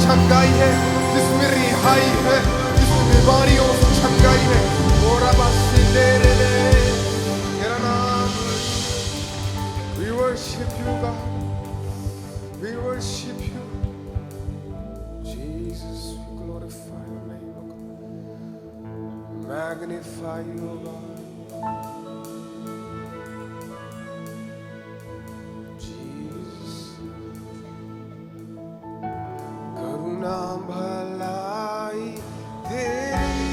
छंगाई है, जिसमें रिहाई है, जिसमें बीमारियों से छंगाई है। और अब तेरा नाम, we worship you God, we worship you Jesus, we glorify your name, O God, magnify you O God Jesus। करुणा भलाई तेरी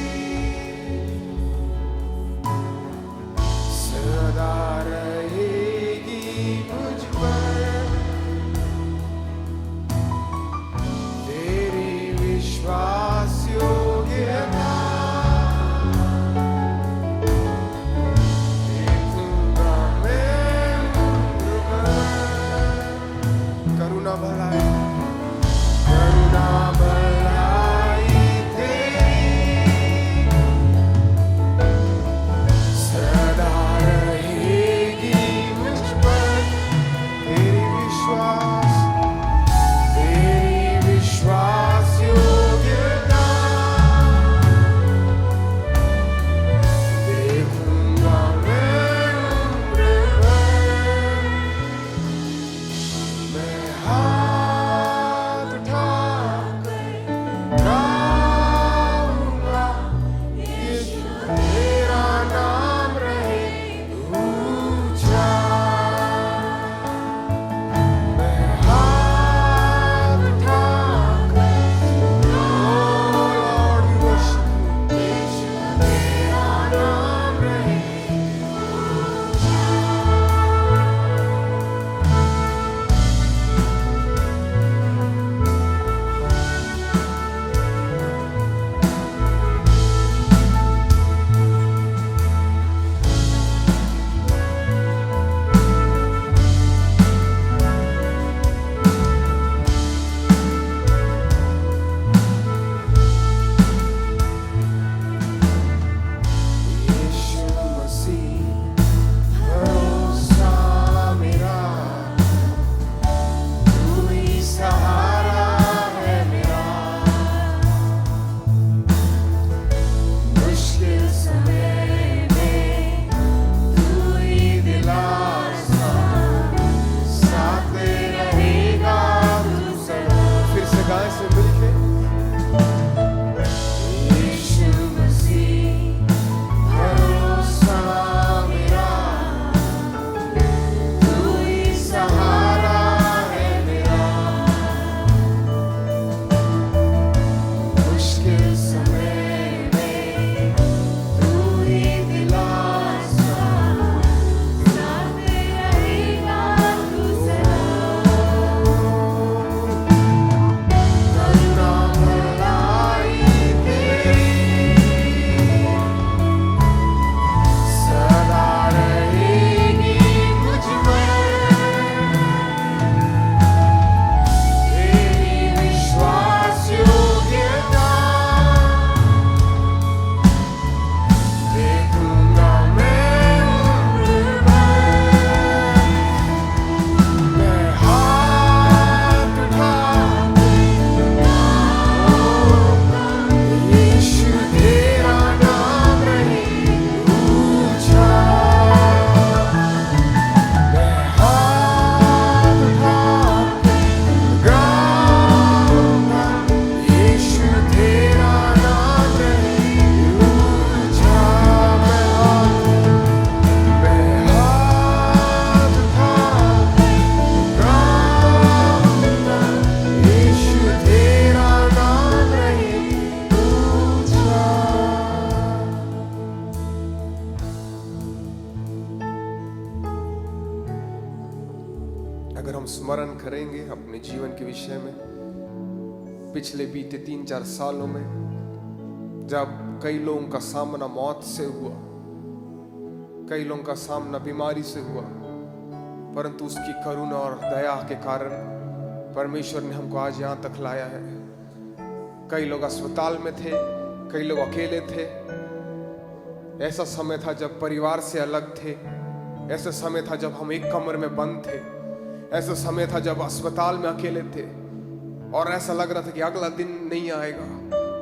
सदा रहेगी मुझ पर, तेरी विश्वास योग्यता देखूंगा मैं उम्र भर। करुणा भलाई, करुणा भलाई तेरी सदा रहेगी मुझ पर, तेरी विश्वास योग्यता देखूंगा मैं उम्र भर। मैं हाथ उठाकर गाऊंगा, यीशु तेरा नाम रहे ऊंचा। मैं हाथ उठाकर, Lord we worship you, यीशु तेरा नाम रहे यीशु मसीह भरोसा मेरा, तू ही सहारा है मेरा। मुश्किल समय में तू ही दिलासा, साथ रहेगा तू सदा। फिर से गाएं से मिलके, यीशु मसीह भरोसा मेरा, तू ही सहारा है मेरा। मुश्किल समय में तू ही दिलासा, साथ रहेगा तू सदा। करुणा भलाई तेरी सदा रहेगी मुझ पर, तेरी विश्वास योग्यता देखूंगा मैं उम्र भर। मैं हाथ उठाकर, यीशु तेरा नाम रहे ऊंचा। मैं हाथ उठाकर गाऊंगा, यीशु तेरा नाम रहे ऊंचा। मैं हाथ उठाकर गाऊंगा, यीशु तेरा नाम रहे ऊंचा। अगर हम स्मरण करेंगे अपने जीवन के विषय में, पिछले बीते 3-4 सालों में जब कई लोगों का सामना मौत से हुआ, कई लोगों का सामना बीमारी से हुआ, परंतु उसकी करुणा और दया के कारण परमेश्वर ने हमको आज यहाँ तक लाया है। कई लोग अस्पताल में थे, कई लोग अकेले थे। ऐसा समय था जब परिवार से अलग थे, ऐसा समय था जब हम एक कमरे में बंद थे, ऐसा समय था जब अस्पताल में अकेले थे। और ऐसा लग रहा था कि अगला दिन नहीं आएगा,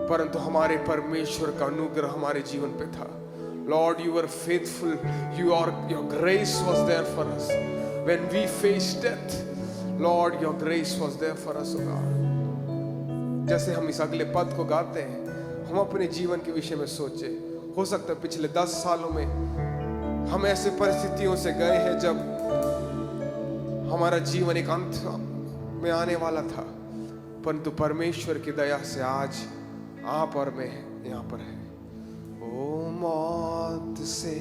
परंतु हमारे परमेश्वर का अनुग्रह हमारे जीवन पे था। Lord, you were faithful. Your grace was there for us. When we faced death, Lord, your grace was there for us, oh God. जैसे हम इस अगले पद को गाते हैं, हम अपने जीवन के विषय में सोचे। हो सकता है पिछले 10 सालों में हम ऐसे परिस्थितियों से गए हैं जब हमारा जीवन एक अंत में आने वाला था, परंतु परमेश्वर की दया से आज आप और मैं यहाँ पर है। ओ मौत से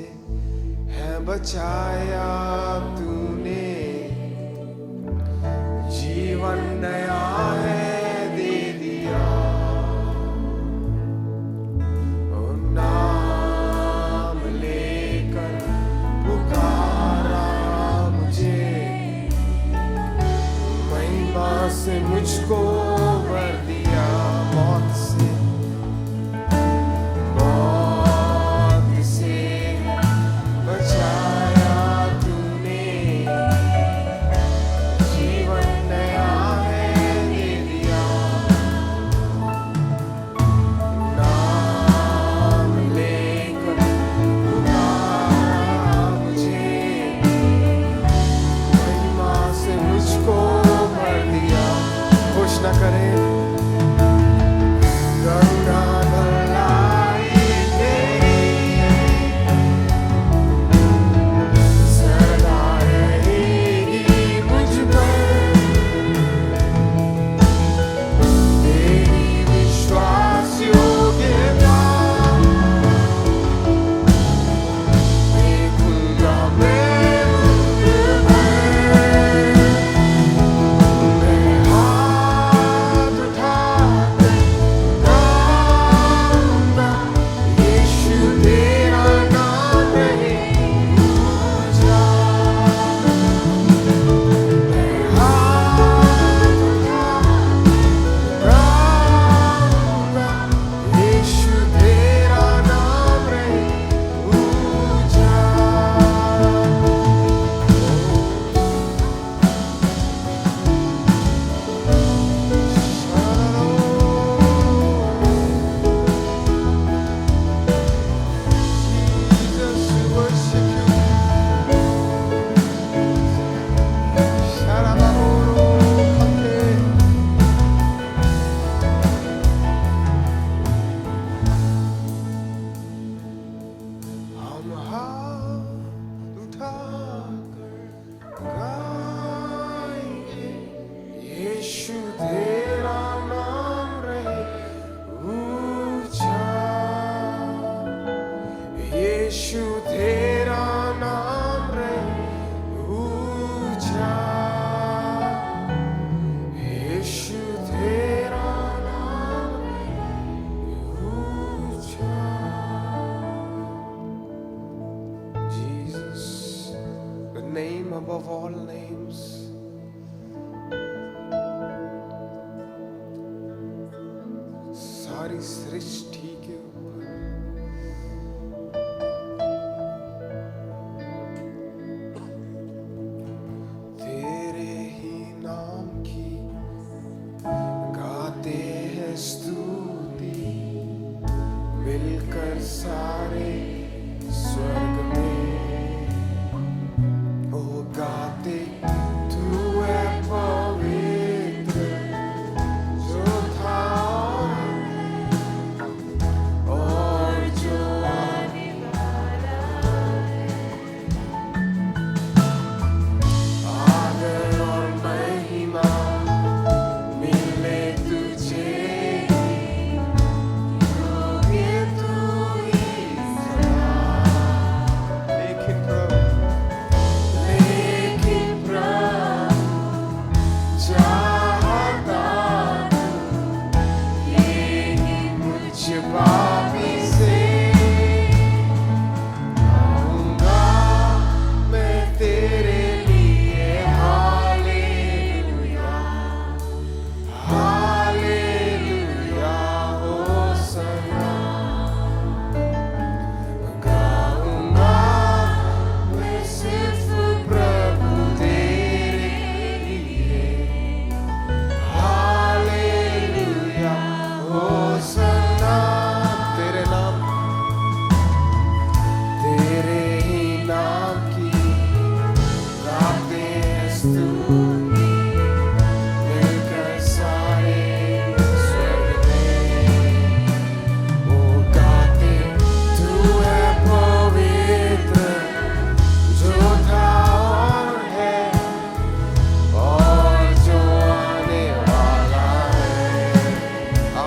है बचाया तूने, जीवन नया है दे दिया। ओ नाम लेकर पुकारा मुझे, महिमा से मुझको भर दिया। मौत से बचाया तूने, जीवन नया है दे दिया। नाम लेकर पुकारा मुझे, महिमा से मुझको भर दिया। घोषणा करें, गंगा above all names. सारी सृष्टि के ऊपर तेरे ही नाम की गाते हैं स्तुति, मिलकर सारे स्वर्ग में गाते तू है पवित्र जो था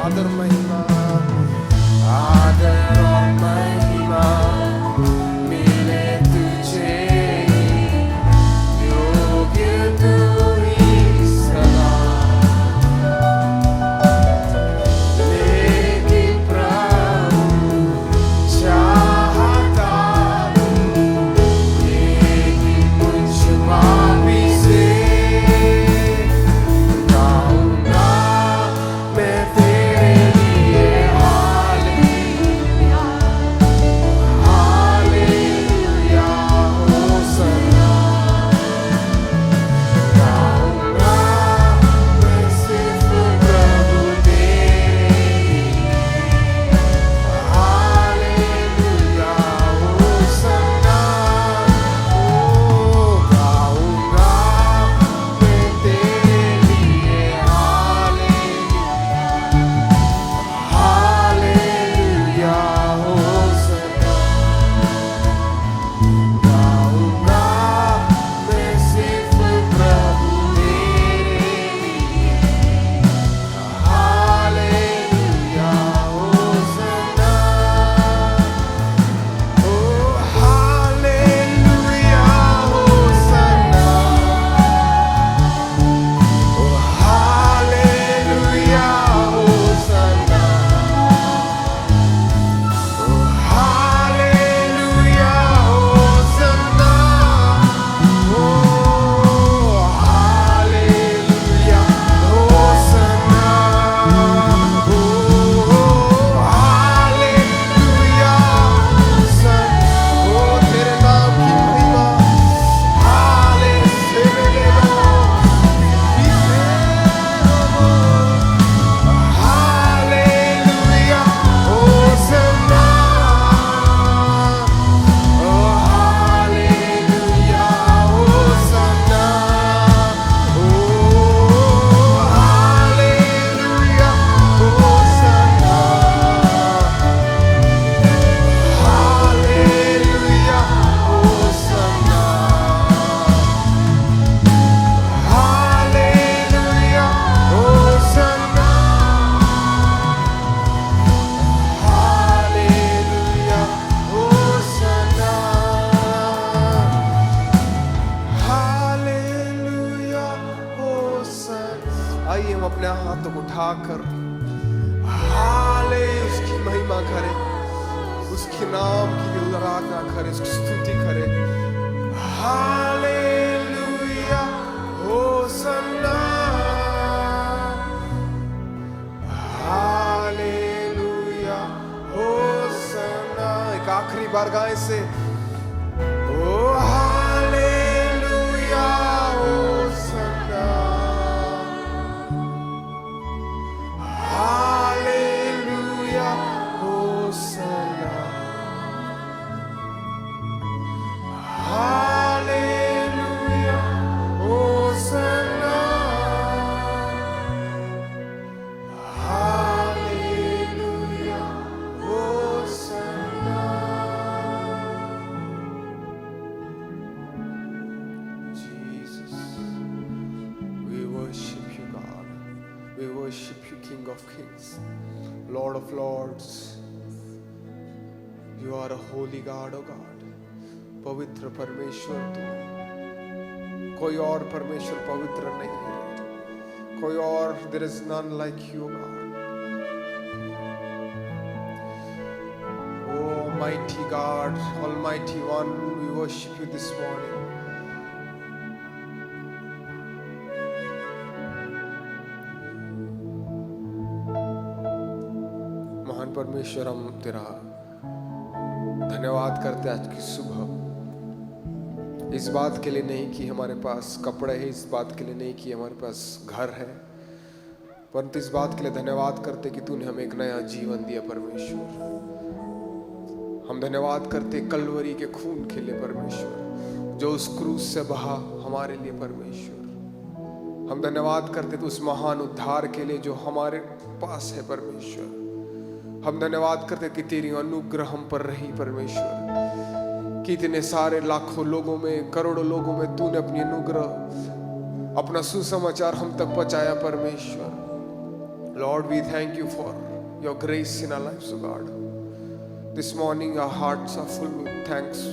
आदर महिमा, आदर और महिमा मिले तुझे, योग्य तू ही सदा। लेकिन प्रभु चाहता लेकिन मुझ पापी से गाऊंगा मैं तेरे लिए हालेलुया, हालेलुया होसन्ना। गाऊंगा मैं सिर्फ प्रभु तेरे लिए, हालेलुया होसन्ना। ओ गाऊंगा मैं तेरे लिए हालेलुया, हालेलुया होसन्ना। गाऊंगा मैं सिर्फ प्रभु तेरे लिए, हालेलुया होसन्ना। ओ हालेलुया होसन्ना, ओ हालेलुया होसन्ना, ओ हालेलुया होसन्ना, ओ हालेलुया होसन्ना, ओ हालेलुया होसन्ना। ओ तेरे नाम की महिमा, हालेलुया हालेलुया होसन्ना, ओ हालेलुया होसन्ना, ओ hallelujah hosanna, hallelujah hosanna, hallelujah hosanna, hallelujah hosanna, hallelujah hosanna. आइए हम अपने हाथों को उठाकर हाले उसकी महिमा करें, उसके नाम की आराधना करें, उसकी स्तुति करें। Hallelujah hosanna, hallelujah hosanna. एक आखिरी बार गाएं से, ओ hallelujah hosanna, hallelujah hosanna, hallelujah hosanna, hallelujah hosanna. Jesus, we worship you, God. We worship you, King of Kings, Lord of Lords. You are a holy God, oh God. पवित्र परमेश्वर तू, कोई और परमेश्वर पवित्र नहीं है, कोई और, there is none like you, God. Oh mighty God, Almighty One, we worship you this morning. महान परमेश्वर, हम तेरा धन्यवाद करते हैं आज की सुबह, इस बात के लिए नहीं कि हमारे पास कपड़े हैं, इस बात के लिए नहीं कि हमारे पास घर है, परंतु इस बात के लिए धन्यवाद करते कि तूने हमें एक नया जीवन दिया परमेश्वर। हम धन्यवाद करते कलवरी के खून के लिए परमेश्वर, जो उस क्रूस से बहा हमारे लिए परमेश्वर। हम धन्यवाद करते तो उस महान उद्धार के लिए जो हमारे पास है परमेश्वर। हम धन्यवाद करते कि तेरी अनुग्रह हम पर रही परमेश्वर, कि इतने सारे लाखों लोगों में, करोड़ों लोगों में तूने अपनी अनुग्रह, अपना सुसमाचार हम तक पहुंचाया परमेश्वर। Lord, we thank you for your grace in our lives, O God. This morning our hearts are full with thanks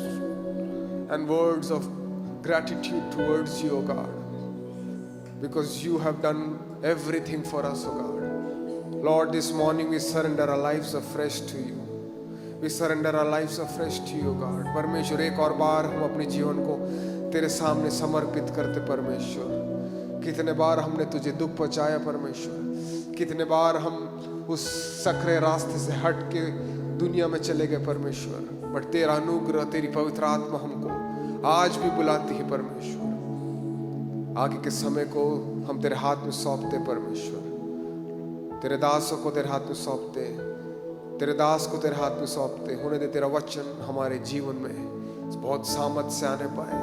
and words of gratitude towards you, O God, because you have done everything for us, O God. Lord, this morning we surrender our lives afresh to you. We surrender our lives afresh to you, God. परमेश्वर, एक और बार हम अपने जीवन को तेरे सामने समर्पित करते परमेश्वर। कितने बार हमने तुझे दुख पहुंचाया परमेश्वर, कितने बार हम उस सकरे रास्ते से हट के दुनिया में चले गए परमेश्वर, बट तेरा अनुग्रह, तेरी पवित्र आत्मा हमको आज भी बुलाती है परमेश्वर। आगे के समय को हम तेरे हाथ में सौंपते परमेश्वर, तेरे दासों को तेरे हाथ में सौंपते, तेरे दास को तेरे हाथ में सौंपते। होने दे तेरा वचन हमारे जीवन में बहुत सामर्थ से आने पाए,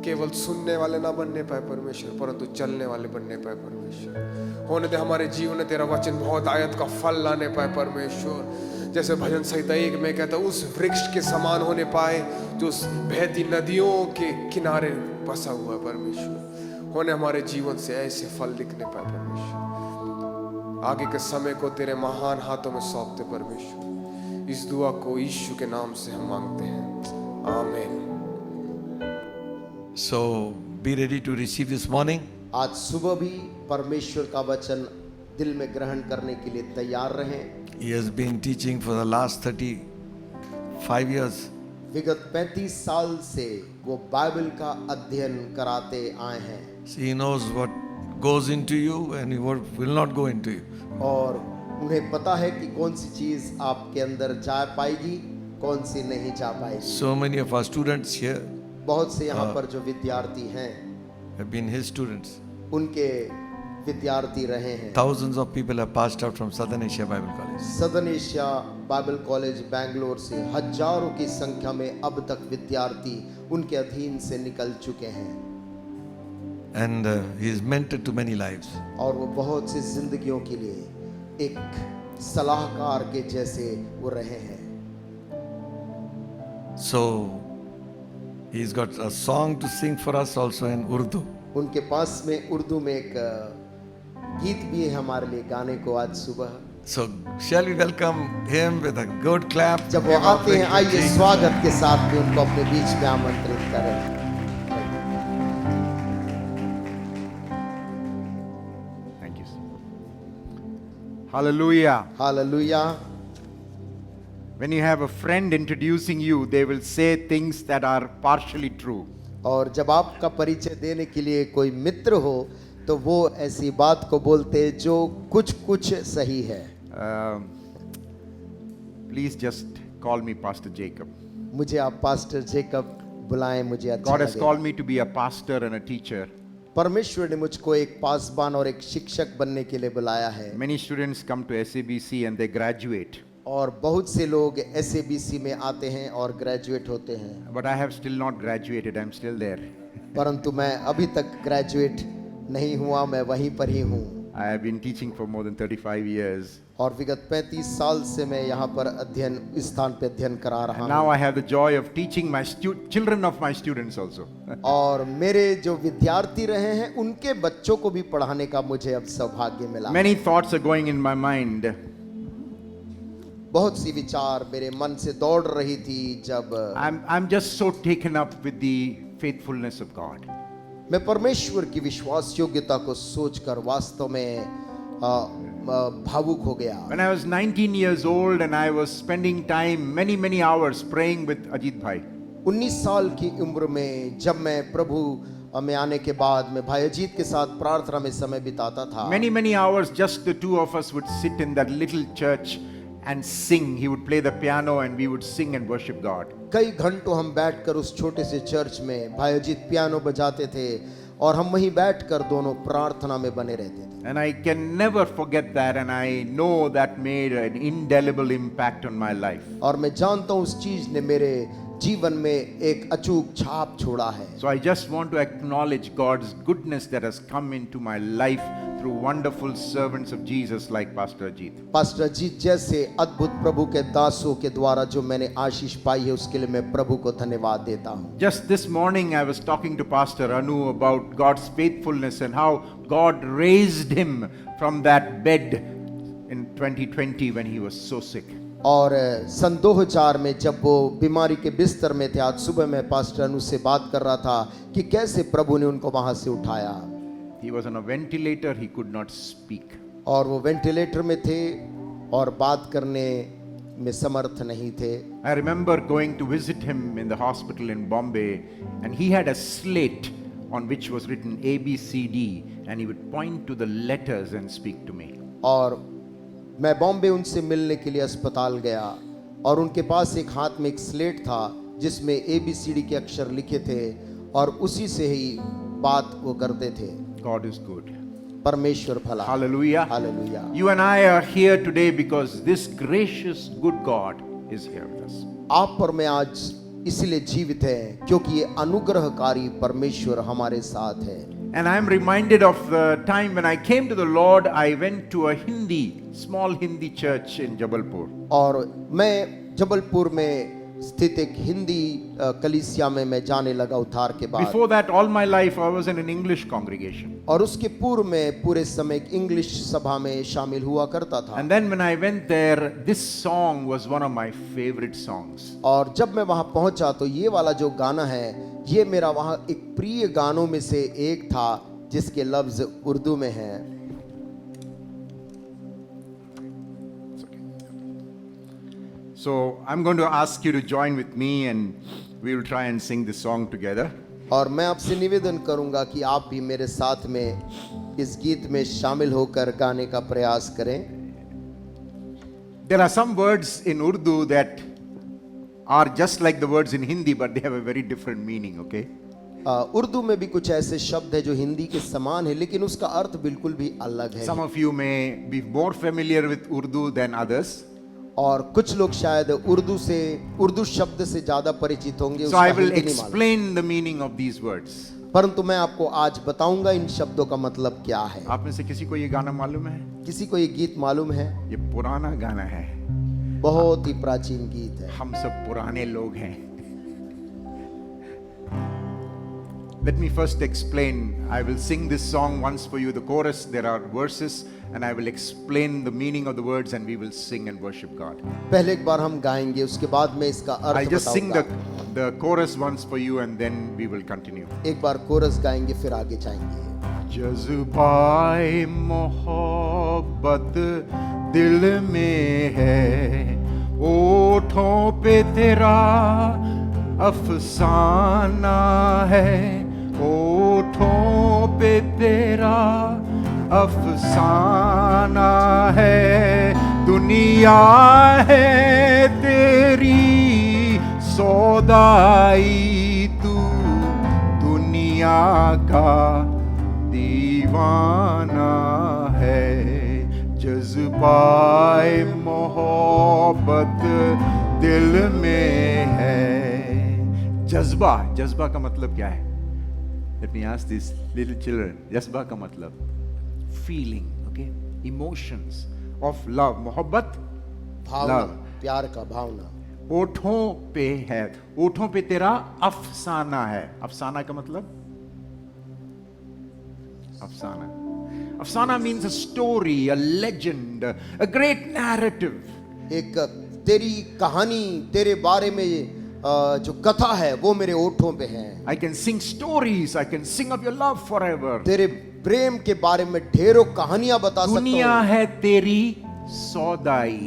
केवल सुनने वाले ना बनने पाए परमेश्वर, परंतु चलने वाले बनने पाए परमेश्वर। होने दे हमारे जीवन में तेरा वचन बहुत आयत का फल लाने पाए परमेश्वर। जैसे भजन संहिता 1 में कहता है, उस वृक्ष के समान होने पाए जो उस बहती नदियों के किनारे बसा हुआ है परमेश्वर। होने हमारे जीवन से ऐसे फल दिखने पाए परमेश्वर। आगे के समय को तेरे महान हाथों में सौंपते परमेश्वर। इस दुआ को यीशु के नाम से हम मांगते हैं, आमीन। So be ready to receive this morning. आज सुबह भी परमेश्वर का वचन दिल में ग्रहण करने के लिए तैयार रहें। He has been teaching for the last 35 years. विगत 35 साल से वो बाइबल का अध्ययन कराते आए हैं। So he knows what goes into you and what will not go into you. और उन्हें पता है कि कौन सी चीज आपके अंदर जा पाएगी, कौन सी नहीं जा पाएगी। So many of our students here बहुत से यहाँ पर जो विद्यार्थी हैं have been his students. उनके विद्यार्थी रहे हैं। Thousands of people have passed out from Southern Asia Bible College. Southern Asia Bible college Bangalore से हजारों की संख्या में अब तक विद्यार्थी उनके अधीन से निकल चुके हैं। And he is mentored to many lives. और वो बहुत सी जिंदगियों के लिए एक सलाहकार के जैसे वो रहे हैं। So he's got a song to sing for us also in Urdu. उनके पास में उर्दू में एक गीत भी है हमारे लिए गाने को आज सुबह। So shall we welcome him with a good clap? जब वो आते हैं, आइए स्वागत के साथ भी उनको अपने बीच में आमंत्रित करें। Thank you. Hallelujah. Hallelujah. When you have a friend introducing you, they will say things that are partially true. और जब आपका परिचय देने के लिए कोई मित्र हो तो वो ऐसी बात को बोलते हैं जो कुछ कुछ सही है। Please just call me Pastor Jacob. मुझे आप पास्टर जेकब बुलाएं, मुझे अच्छा God has लगेगा। called me to be a pastor and a teacher. परमेश्वर ने मुझको एक पासबान और एक शिक्षक बनने के लिए बुलाया है। Many students come to SABC and they graduate. और बहुत से लोग SABC में आते हैं और ग्रेजुएट होते हैं, But I have still not graduated. I'm still there. परंतु मैं अभी तक ग्रेजुएट नहीं हुआ, मैं वहीं पर ही हूँ। I have been teaching for more than 35 years. और विगत 35 साल से मैं यहाँ पर अध्ययन इस स्थान पे अध्ययन करा रहा Now हूँ। I have the joy of teaching my children of my students also. और मेरे जो विद्यार्थी रहे हैं उनके बच्चों को भी पढ़ाने का मुझे अब सौभाग्य मिला। Many thoughts are going in my mind. बहुत सी विचार मेरे मन से दौड़ रही थी जब I'm just so taken up with the faithfulness of God. मैं परमेश्वर की विश्वास योग्यता को सोचकर वास्तव में भावुक हो गया। When I was 19 years old and I was spending time, many hours praying with Ajit Bhai. 19 साल की उम्र में जब मैं प्रभु में आने के बाद मैं भाई अजीत के साथ प्रार्थना में समय बिताता था। Many hours, just the two of us would sit in that little church and sing. He would play the piano and we would sing and worship God. कई घंटों हम बैठकर उस छोटे से चर्च में भाई अजीत पियानो बजाते थे और हम वहीं बैठकर दोनों प्रार्थना में बने रहते थे। And I can never forget that, and I know that made an indelible impact on my life. और मैं जानता हूँ उस चीज ने मेरे जीवन में एक अचूक छाप छोड़ा है। So I just want to acknowledge God's goodness that has come into my life through wonderful servants of Jesus like Pastor Ajit. Pastor Ajit जैसे अद्भुत प्रभु के दासों के द्वारा जो मैंने आशीष पाई है उसके लिए मैं प्रभु को धन्यवाद देता हूँ। Just this morning I was talking to Pastor Anu about God's faithfulness and how God raised him from that bed in 2020 when he was so sick. और सन 2000 में जब वो बीमारी के बिस्तर में थे, आज सुबह मैं पास्टर अनु से बात कर रहा था कि कैसे प्रभु ने उनको वहां से उठाया। He was on a ventilator, he could not speak. और वो वेंटिलेटर में थे और बात करने में समर्थ नहीं थे। I remember going to visit him in the hospital in Bombay, and he had a slate on which was written A, B, C, D, and he would point to the letters and speak to me. और मैं बॉम्बे उनसे मिलने के लिए अस्पताल गया और उनके पास एक हाथ में एक स्लेट था जिसमें ABCD के अक्षर लिखे थे और उसी से ही बात वो करते थे। God is good. परमेश्वर भला। Hallelujah. Hallelujah. You and I are here today because this gracious, good God is here with us. आप और मैं आज इसलिए जीवित हैं क्योंकि ये अनुग्रहकारी परमेश्वर हमारे साथ है। And I am reminded of the time when I came to the Lord. I went to a small Hindi church in Jabalpur. और मैं जबलपुर में स्थित एक हिंदी कलीसिया में मैं जाने लगा उद्धार के बाद। Before that, all my life I was in an English congregation. और उसके पूर्व में पूरे समय एक इंग्लिश सभा में शामिल हुआ करता था। And then when I went there, this song was one of my favorite songs. और जब मैं वहां पहुंचा तो ये वाला जो गाना है ये मेरा वहां एक प्रिय गानों में से एक था जिसके लफ्ज उर्दू में हैं। So I'm going to ask you to join with me and we will try and sing this song together. और मैं आपसे निवेदन करूंगा कि आप भी मेरे साथ में इस गीत में शामिल होकर गाने का प्रयास करें। There are some words in Urdu that are just like the words in Hindi, but they have a very different meaning, okay? Urdu में भी कुछ ऐसे शब्द है जो हिंदी के समान है लेकिन उसका अर्थ बिल्कुल भी अलग है। Some of you may be more familiar with Urdu than others. और कुछ लोग शायद उर्दू शब्द से ज्यादा परिचित होंगे। So I उसका will हिंदी नहीं मालूम। explain the meaning of these words. परंतु मैं आपको आज बताऊंगा इन शब्दों का मतलब क्या है। आप में से किसी को ये गाना मालूम है? किसी को ये गीत मालूम है? ये पुराना गाना है। बहुत ही प्राचीन गीत है। हम सब पुराने लोग हैं। Let me first explain. I will sing this song once for you, the chorus. There are verses, and I will explain the meaning of the words, and we will sing and worship God. पहले एक बार हम गाएंगे, उसके बाद मैं इसका अर्थ I'll just sing बताऊंगा। the chorus once for you, and then we will continue. एक बार कोरस गाएंगे फिर आगे जाएंगे। जज़्बाए मोहब्बत दिल में है, ओठों पे तेरा अफसाना है, ओठों पे तेरा अफसाना है, दुनिया है तेरी सौदाई, तू दुनिया का दीवाना है, जज़्बाए मोहब्बत दिल में है। जज्बा का मतलब क्या है? Let me ask these little children. जज्बा का मतलब feeling, okay, emotions of love, मोहब्बत, भावना, love. प्यार का भावना। ओठों पे है, ओठों पे तेरा अफसाना है। अफसाना का मतलब अफसाना means a story, a legend, a great narrative. एक तेरी कहानी, तेरे बारे में जो कथा है वो मेरे ओठों पे है। I can sing stories, I can sing of your love forever. तेरे प्रेम के बारे में ढेरों कहानियां बता सकता दुनिया हूँ। है तेरी सौदाई.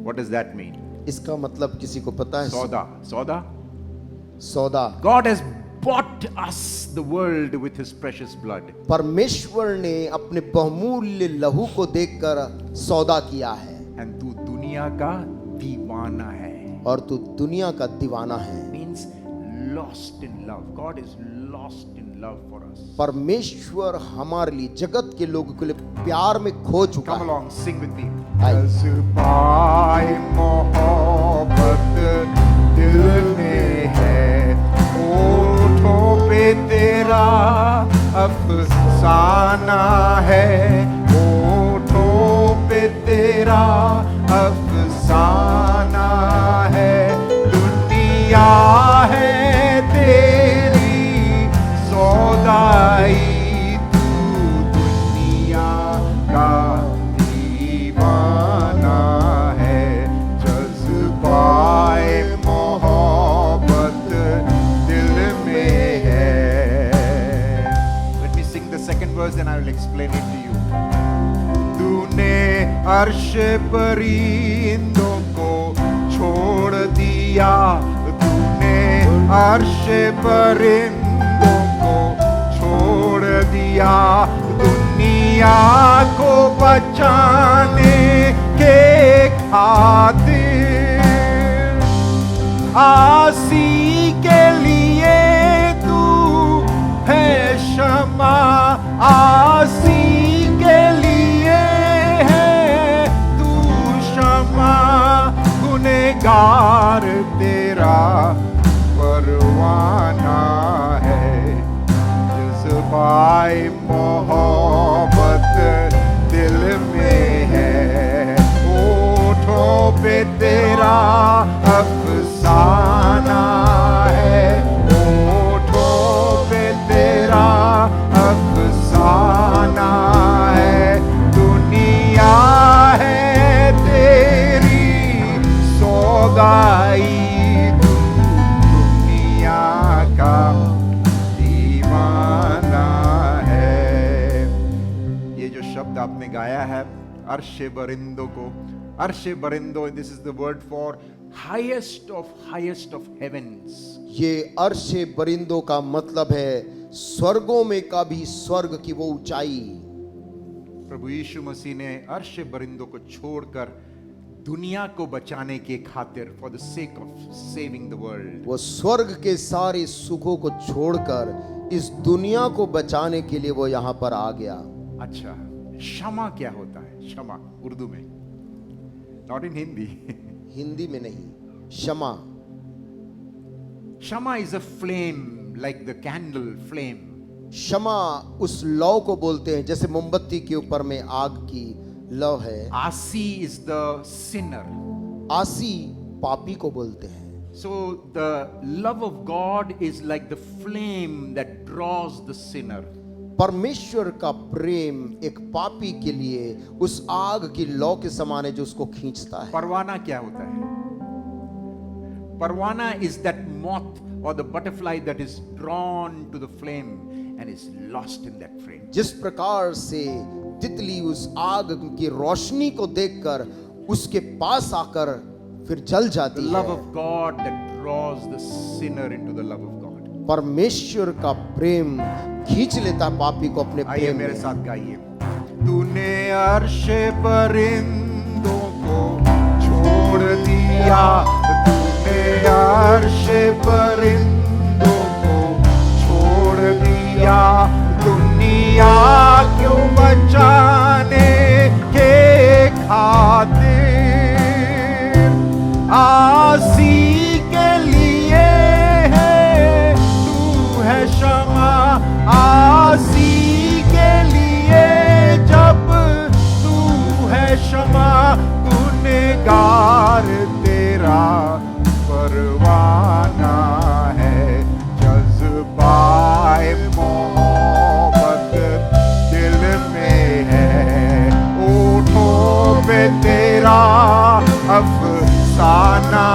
What does that mean? इसका मतलब किसी को पता है? सौदा। God has bought us the world with his precious blood. परमेश्वर ने अपने बहुमूल्य लहू को देखकर सौदा किया है। And तू दुनिया का दीवाना है. और तू दुनिया का दीवाना है। Means lost in love. God is lost in love for us. परमेश्वर हमारे लिए, जगत के लोगों के लिए प्यार में खो चुका Come है। along, sing with me. आइए। जज़्बाए मोहब्बत दिल में है, ओठों पे तेरा अफसाना है, ओठों पे तेरा अफसाना है, दुनिया है तेरी सौदाई, तू दुनिया का दीवाना दीवाना है, जज्बाए मोहब्बत दिल में है। Let me sing the second verse and I will explain it to you. तूने अर्श परिंदों को छोड़ दिया, तूने अर्श परिंदों को छोड़ दिया, दुनिया को बचाने के खातिर। आसी के लिए तू है क्षमा, आसी के लिए है तू क्षमा, गुनहगार तेरा परवाना है, जज्बाए मोहब्बत दिल में है, होठों पे तेरा अफसाना है, होठों पे तेरा अफसाना है, दुनिया है तेरी सौगाई, तू दुनिया का दीवाना है। ये जो शब्द आपने गाया है अर्शे बरिंदों को, अर्शे बरिंदो, this is the word for highest of heavens. ये अर्शे बरिंदों का मतलब है स्वर्गों में का भी स्वर्ग की वो ऊंचाई। प्रभु यीशु मसीह ने अर्श बरिंदों को छोड़कर दुनिया को बचाने के खातिर, for the sake of saving the world, वो स्वर्ग के सारे सुखों को छोड़कर इस दुनिया को बचाने के लिए वो यहां पर आ गया। अच्छा, क्षमा क्या होता है? क्षमा उर्दू में, नॉट इन हिंदी। हिंदी में नहीं, क्षमा। क्षमा is a flame, like the candle flame. क्षमा उस लौ को बोलते हैं जैसे मोमबत्ती के ऊपर में आग की लौ है। आसी इज द सिनर, आसी पापी को बोलते हैं। So the love of God is like the flame that draws the sinner. परमेश्वर का प्रेम एक पापी के लिए उस आग की लौ के समान है जो उसको खींचता है। परवाना क्या होता है? परवाना is that moth or the butterfly that is drawn to the flame and is lost in that flame. जिस प्रकार से तितली उस आग की रोशनी को देखकर उसके पास आकर फिर जल जाती The है। love of God that draws the sinner into the love of God. परमेश्वर का प्रेम खींच लेता पापी को अपने आइए प्रेम मेरे में। साथ गाइए। तूने अर्श परिंदों को छोड़ दिया, तूने अर्श परिंदों को छोड़ दिया, दुनिया क्यों बचाने के खातिर। आसी के लिए है तू है क्षमा, आसी के लिए जब तू है क्षमा, गुनहगार तेरा परवाना है, जज्बाए मोहब्बत दिल में है, ओठों पे तेरा अफसाना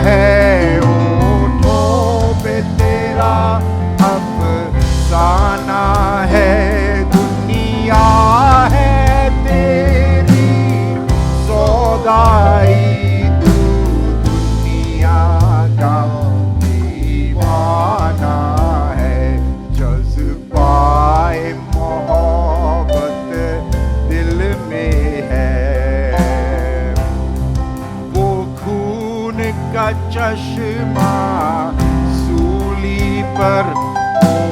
है, ओठों पे तेरा अफसाना है, दुनिया है तेरी सौगाई, तू दुनिया का दीवाना है, जज्बाए मोहब्बत दिल में है। वो खून का चश्मा सूली पर,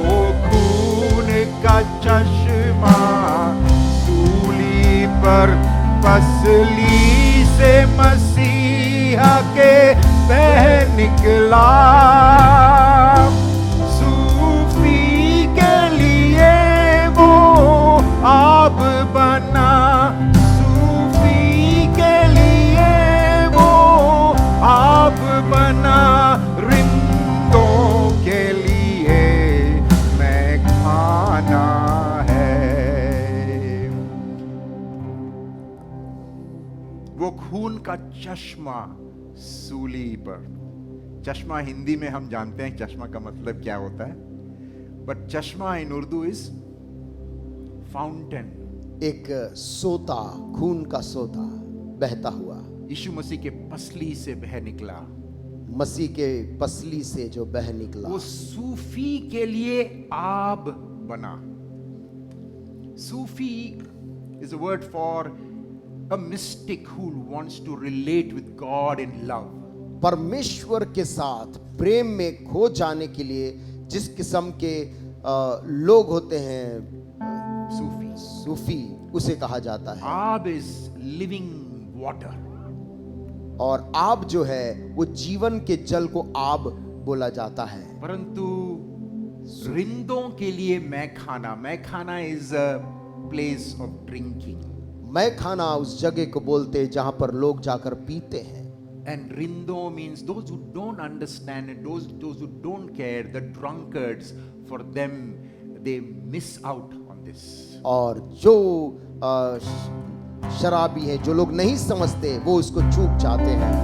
वो खून का चश्मा सूली पर, पसली से मसीहा के बह निकला। सूफी के लिए वो आब बना, सूफी के लिए वो आब बना, रिंदों के लिए मैं खाना है। वो खून का चश्मा सूली पर। चश्मा हिंदी में हम जानते हैं चश्मा का मतलब क्या होता है, बट चश्मा इन उर्दू इज फाउंटेन। एक सोता, खून का सोता बहता हुआ, यीशु मसीह के पसली से बह निकला। मसीह के पसली से जो बह निकला, वो सूफी के लिए आब बना। सूफी is a word for a mystic who wants to relate with God in love. परमेश्वर के साथ प्रेम में खो जाने के लिए जिस किस्म के लोग होते हैं सूफी। सूफी, उसे कहा जाता है। आब is living water. और आब जो है वो जीवन के जल को आब बोला जाता है। परंतु रिंदों के लिए मैखाना is a place of drinking. मैं खाना उस जगह को बोलते हैं जहां पर लोग जाकर पीते हैं। And rindo means those who don't understand it, those who don't care, the drunkards, for them they miss out on this. और जो शराबी है, जो लोग नहीं समझते, वो उसको चूक जाते हैं।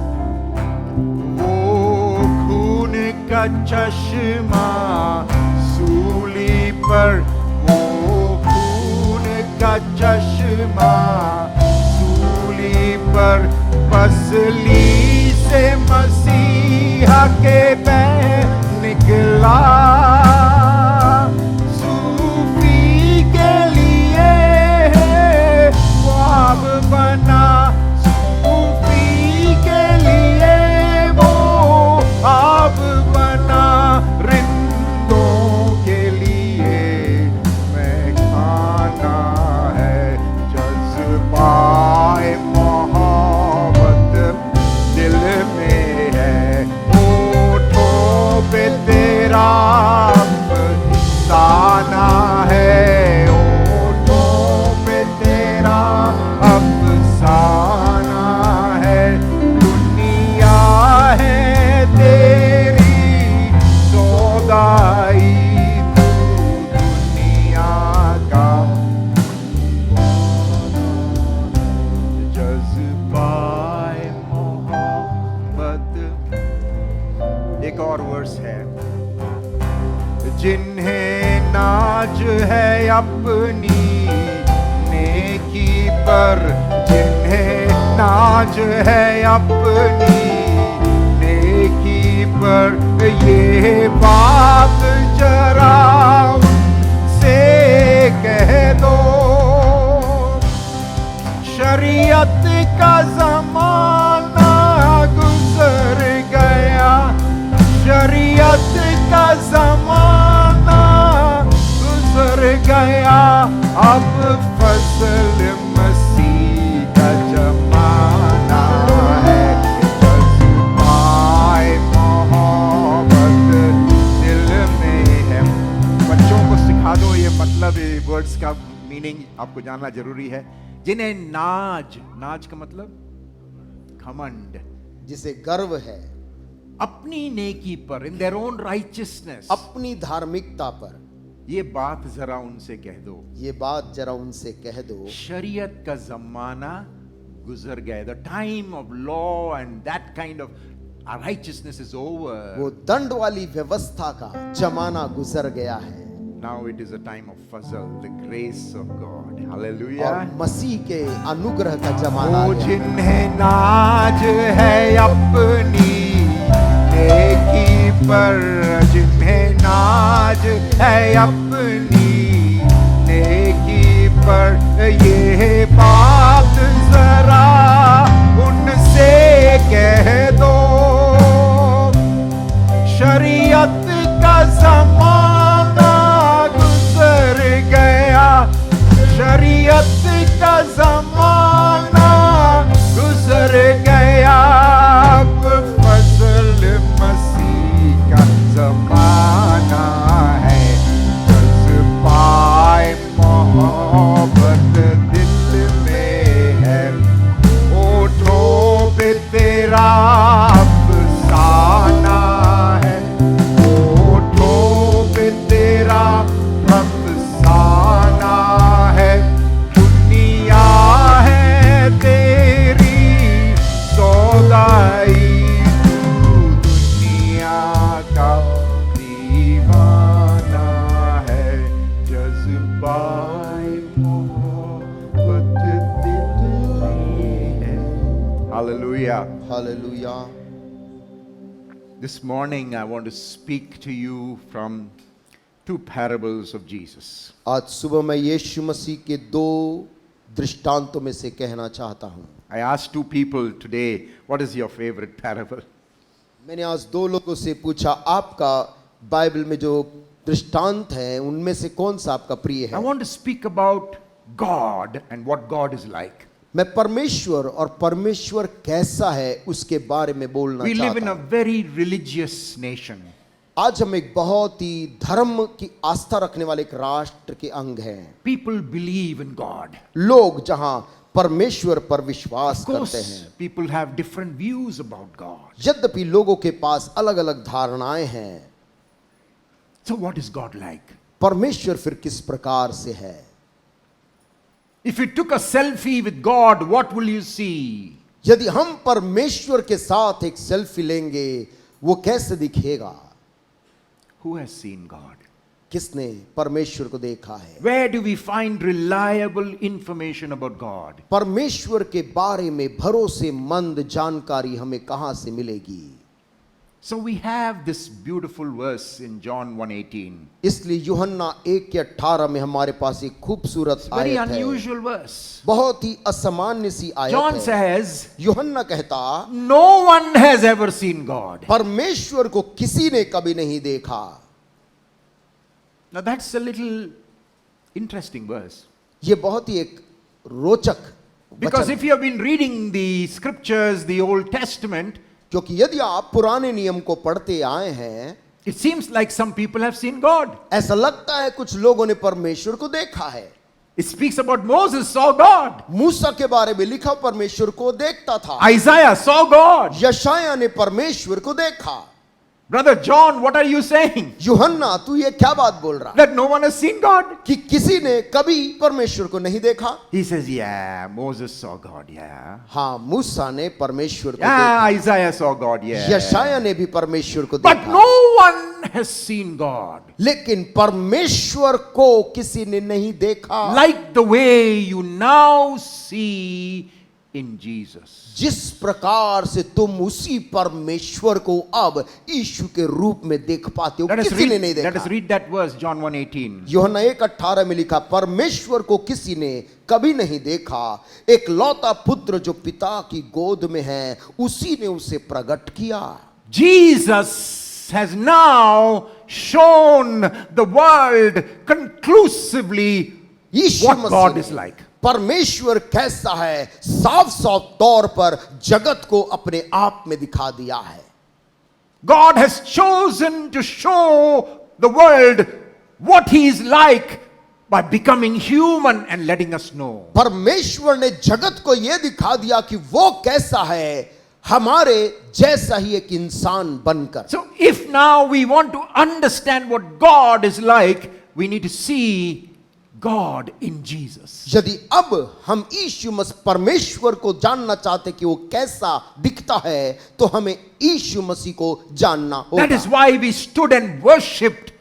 वो खून का चश्मा सूली पर, वो खून का चश्मा सूली पर, पसली से मसीहा के बह निकला। सूफी के लिए वो आब बना, सूफी के लिए वो आब बना, रिंदों के लिए मैं खाना है। जज्बाए मोहब्बत दिल में है, होठों पे तेरा अफसाना है, होठों पे तेरा अफसाना है। दुनिया है तेरी सौगाई, तू दुनिया का जज्बाए मोहब्बत। एक और वर्स है, जिन्हें नाज है अपनी नेकी पर, जिन्हें नाज है अपनी नेकी पर, ये बात जरा उनसे कह दो। शरीयत का जमाना गुजर गया, शरीयत का जमाना गुजर गया, अब फसल मसीह का जमाना है। जज्बाए मोहब्बत दिल में है। बच्चों को सिखा दो ये मतलब, ये वर्ड्स का मीनिंग आपको जानना जरूरी है। जिन्हें नाज का मतलब घमंड, जिसे गर्व है अपनी नेकी पर, इन देयर ओन राइचियसनेस, अपनी धार्मिकता पर, ये बात जरा उनसे कह दो, ये बात जरा उनसे कह दो। शरीयत का जमाना गुजर गया, the time of law and that kind of righteousness is over. वो दंड वाली व्यवस्था का जमाना गुजर गया है। Now it is a time of fazal, the grace of God. Hallelujah. और मसीह के अनुग्रह का जमाना वो है। जिन्हें नाज है अपनी नेकी पर, जिन्हें नाज है अपनी नेकी पर, ये बात जरा उनसे कह दो। शरीयत का जमाना गुजर गया, शरीयत का जमाना गुजर गया, अब फजल मसीह का जमाना है। जज्बाए मोहब्बत दिल में है, Hallelujah. Hallelujah. This morning I want to speak to you from two parables of Jesus. आज सुबह मैं यीशु मसीह के दो दृष्टांतों में से कहना चाहता हूं। I asked two people today, what is your favorite parable? मैंने आज दो लोगों से पूछा, आपका बाइबल में जो दृष्टांत है उनमें से कौन सा आपका प्रिय I है? want to speak about God and what God is like. मैं परमेश्वर और परमेश्वर कैसा है उसके बारे में बोलना We live in चाहता a हूं। very religious nation. आज हम एक बहुत ही धर्म की आस्था रखने वाले एक राष्ट्र के अंग हैं। People believe in God. लोग जहां परमेश्वर पर विश्वास Of करते course, हैं, people have different views about God. यद्यपि लोगों के पास अलग अलग धारणाएं हैं। So what is God like? परमेश्वर फिर किस प्रकार से है? If you took a selfie with God, what will you see? यदि हम परमेश्वर के साथ एक सेल्फी लेंगे वो कैसे दिखेगा? Who has seen God? किसने परमेश्वर को देखा है? Where do we find reliable information about God? परमेश्वर के बारे में भरोसेमंद जानकारी हमें कहां से मिलेगी? So we have this beautiful verse in John 1:18. इसलिए यूहन्ना 1:18 में हमारे पास एक खूबसूरत Very आयत है। unusual verse. बहुत ही असामान्य सी आयत John है। says, यूहन्ना कहता, no one has ever seen God. परमेश्वर को किसी ने कभी नहीं देखा। Now that's a little interesting verse. ये बहुत ही एक रोचक Because वचन if you have been reading the scriptures, the Old Testament, क्योंकि यदि आप पुराने नियम को पढ़ते आए हैं, it seems like some people have seen God. ऐसा लगता है कुछ लोगों ने परमेश्वर को देखा है। It speaks about Moses saw God. मूसा के बारे में लिखा परमेश्वर को देखता था। Isaiah saw God. यशाया ने परमेश्वर को देखा। Brother John, what are you saying? यूहन्ना तू ये क्या बात बोल रहा That no one has seen God? कि किसी ने कभी परमेश्वर को नहीं देखा? He says, yeah, Moses saw God, yeah. हाँ, मूसा ने परमेश्वर को Yeah, देखा। Isaiah saw God, yeah. यशाया ने भी परमेश्वर को But देखा। no one has seen God. लेकिन परमेश्वर को किसी ने नहीं देखा। Like the way you now see in Jesus. जिस प्रकार से तुम उसी परमेश्वर को अब यीशु के रूप में देख पाते हो, किसी ने नहीं Let us देखा। read that verse, John 1:18. यूहन्ना 1:18 में लिखा, परमेश्वर को किसी ने कभी नहीं देखा, एक लौता पुत्र जो पिता की गोद में है उसी ने उसे प्रकट किया। Jesus has now shown the world conclusively Yeshu what God Masih is ने like. परमेश्वर कैसा है साफ साफ तौर पर जगत को अपने आप में दिखा दिया है। God has chosen to show the world what he is like by becoming human and letting us know. परमेश्वर ने जगत को यह दिखा दिया कि वो कैसा है, हमारे जैसा ही एक इंसान बनकर। So if now we want to understand what God is like, we need to see God in Jesus. यदि अब हम यीशु मसीह परमेश्वर को जानना चाहते कि वो कैसा दिखता है, तो हमें यीशु मसीह को जानना That is होगा। why we stood and worshipped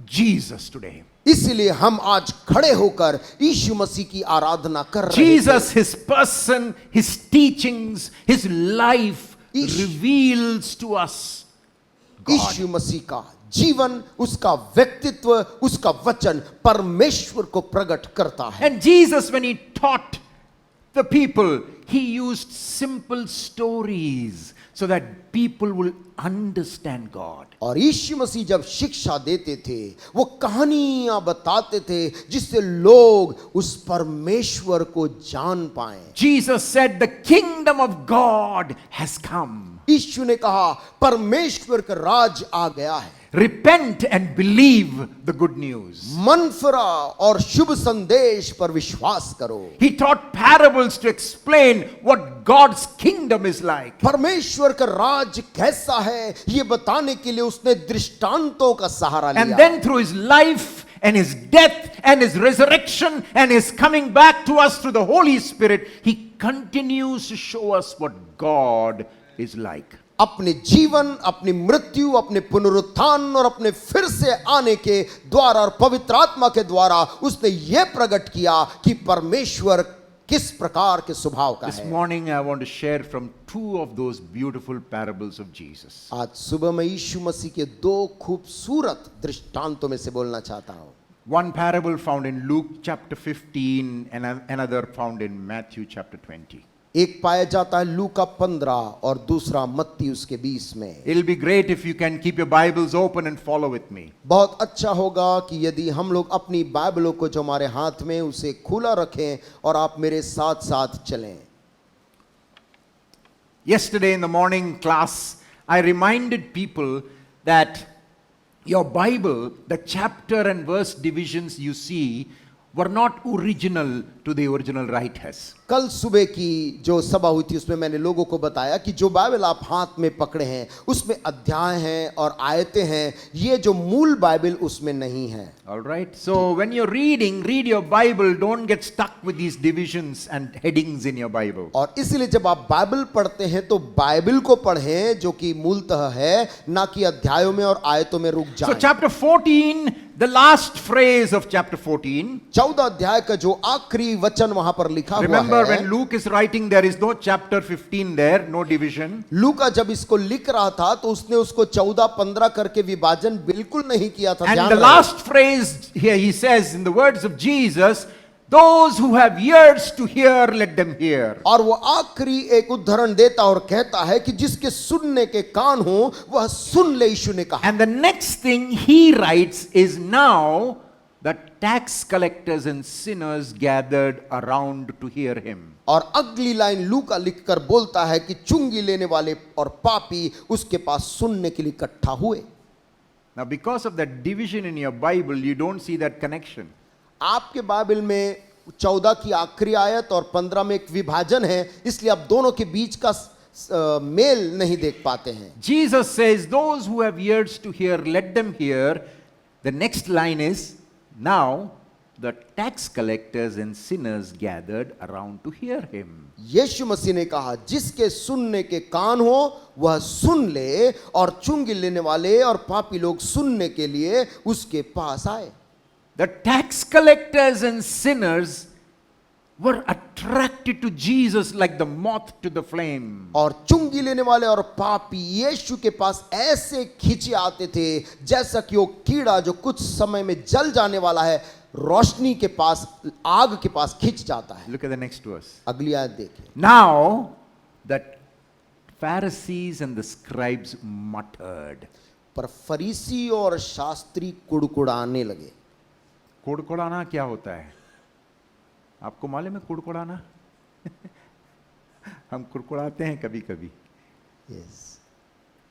Jesus today. इसलिए हम आज खड़े होकर यीशु मसीह की आराधना कर रहे Jesus, थे। his person, his teachings, his life Ish- reveals to us God. यीशु मसीह का जीवन, उसका व्यक्तित्व, उसका वचन परमेश्वर को प्रकट करता है। And Jesus, when he taught the people, he used simple stories so that people will understand God. और यीशु मसीह जब शिक्षा देते थे वो कहानियां बताते थे जिससे लोग उस परमेश्वर को जान पाएं। Jesus said, the kingdom of God has come. यीशु ने कहा परमेश्वर का राज आ गया है। Repent and believe the good news. मन फिरा और शुभ संदेश पर विश्वास करो। He taught parables to explain what God's kingdom is like. परमेश्वर का राज कैसा है ये बताने के लिए उसने दृष्टांतों का सहारा And लिया। then through his life and his death and his resurrection and his coming back to us through the Holy Spirit, he continues to show us what God is like. अपने जीवन, अपनी मृत्यु, अपने पुनरुत्थान और अपने फिर से आने के द्वारा और पवित्र आत्मा के द्वारा उसने ये प्रकट किया कि परमेश्वर किस प्रकार के स्वभाव का This है। morning I want to share from two of those beautiful parables of Jesus. आज सुबह मैं यीशु मसीह के दो खूबसूरत दृष्टांतों में से बोलना चाहता हूं। One parable found in Luke chapter 15 and another found in Matthew chapter 20. एक पाया जाता है लूका 15 और दूसरा मत्ती उसके 20 में। It'll be great if you can keep your Bibles open and follow with me. बहुत अच्छा होगा कि यदि हम लोग अपनी बाइबलों को जो हमारे हाथ में उसे खुला रखें और आप मेरे साथ साथ चलें। Yesterday in the morning class, I reminded people that your Bible, the chapter and verse divisions you see, were not original to the original writers. कल सुबह की जो सभा हुई थी उसमें मैंने लोगों को बताया कि जो बाइबल आप हाथ में पकड़े हैं उसमें अध्याय हैं और आयतें हैं, ये जो मूल बाइबल उसमें नहीं है। All right. So when you're reading, read your Bible. Don't get stuck with these divisions and headings in your Bible. और इसलिए जब आप बाइबल पढ़ते हैं तो बाइबल को पढ़ें जो कि मूलतः है, ना कि अध्यायों में और आयतों में रुक So जाएं। chapter 14, the last phrase of chapter 14. 14 अध्याय का जो आखिरी वचन वहां पर लिखा हुआ Remember है। when Luke is writing, there is no chapter 15 there, no division. लूका जब इसको लिख रहा था तो उसने उसको 14-15 करके विभाजन बिल्कुल नहीं किया था। And ध्यान the रहे। last phrase here he says in the words of Jesus, those who have ears to hear, let them hear. और वो आखिरी एक उदाहरण देता और कहता है कि जिसके सुनने के कान हो वह सुन ले, यीशु ने कहा। And the next thing he writes is now the tax collectors and sinners gathered around to hear him. और अगली लाइन लूका लिखकर बोलता है कि चुंगी लेने वाले और पापी उसके पास सुनने के लिए इकट्ठा हुए। Now because of that division in your Bible, you don't see that connection. आपके बाइबल में 14 की आखिरी आयत और 15 में एक विभाजन है, इसलिए आप दोनों के बीच का मेल नहीं देख पाते हैं। Jesus says, those who have ears to hear, let them hear. The next line is, now the tax collectors and sinners gathered around to hear him. यीशु मसीह ने कहा जिसके सुनने के कान हो वह सुन ले, और चुंगी लेने वाले और पापी लोग सुनने के लिए उसके पास आए। The tax collectors and sinners were attracted to Jesus like the moth to the flame. और चुंगी लेने वाले और पापी यीशु के पास ऐसे खींचे आते थे जैसा कि वो कीड़ा जो कुछ समय में जल जाने वाला है, रोशनी के पास, आग के पास खींच जाता है। Look at the next verse. अगली आयत देखिए। Now the Pharisees and the scribes muttered. पर फरीसी और शास्त्री कुड़कुड़ाने लगे। कुड़कुड़ाना क्या होता है? आपको मालूम है कुड़कुड़ाना? हम कुड़कुड़ाते हैं कभी कभी। Yes.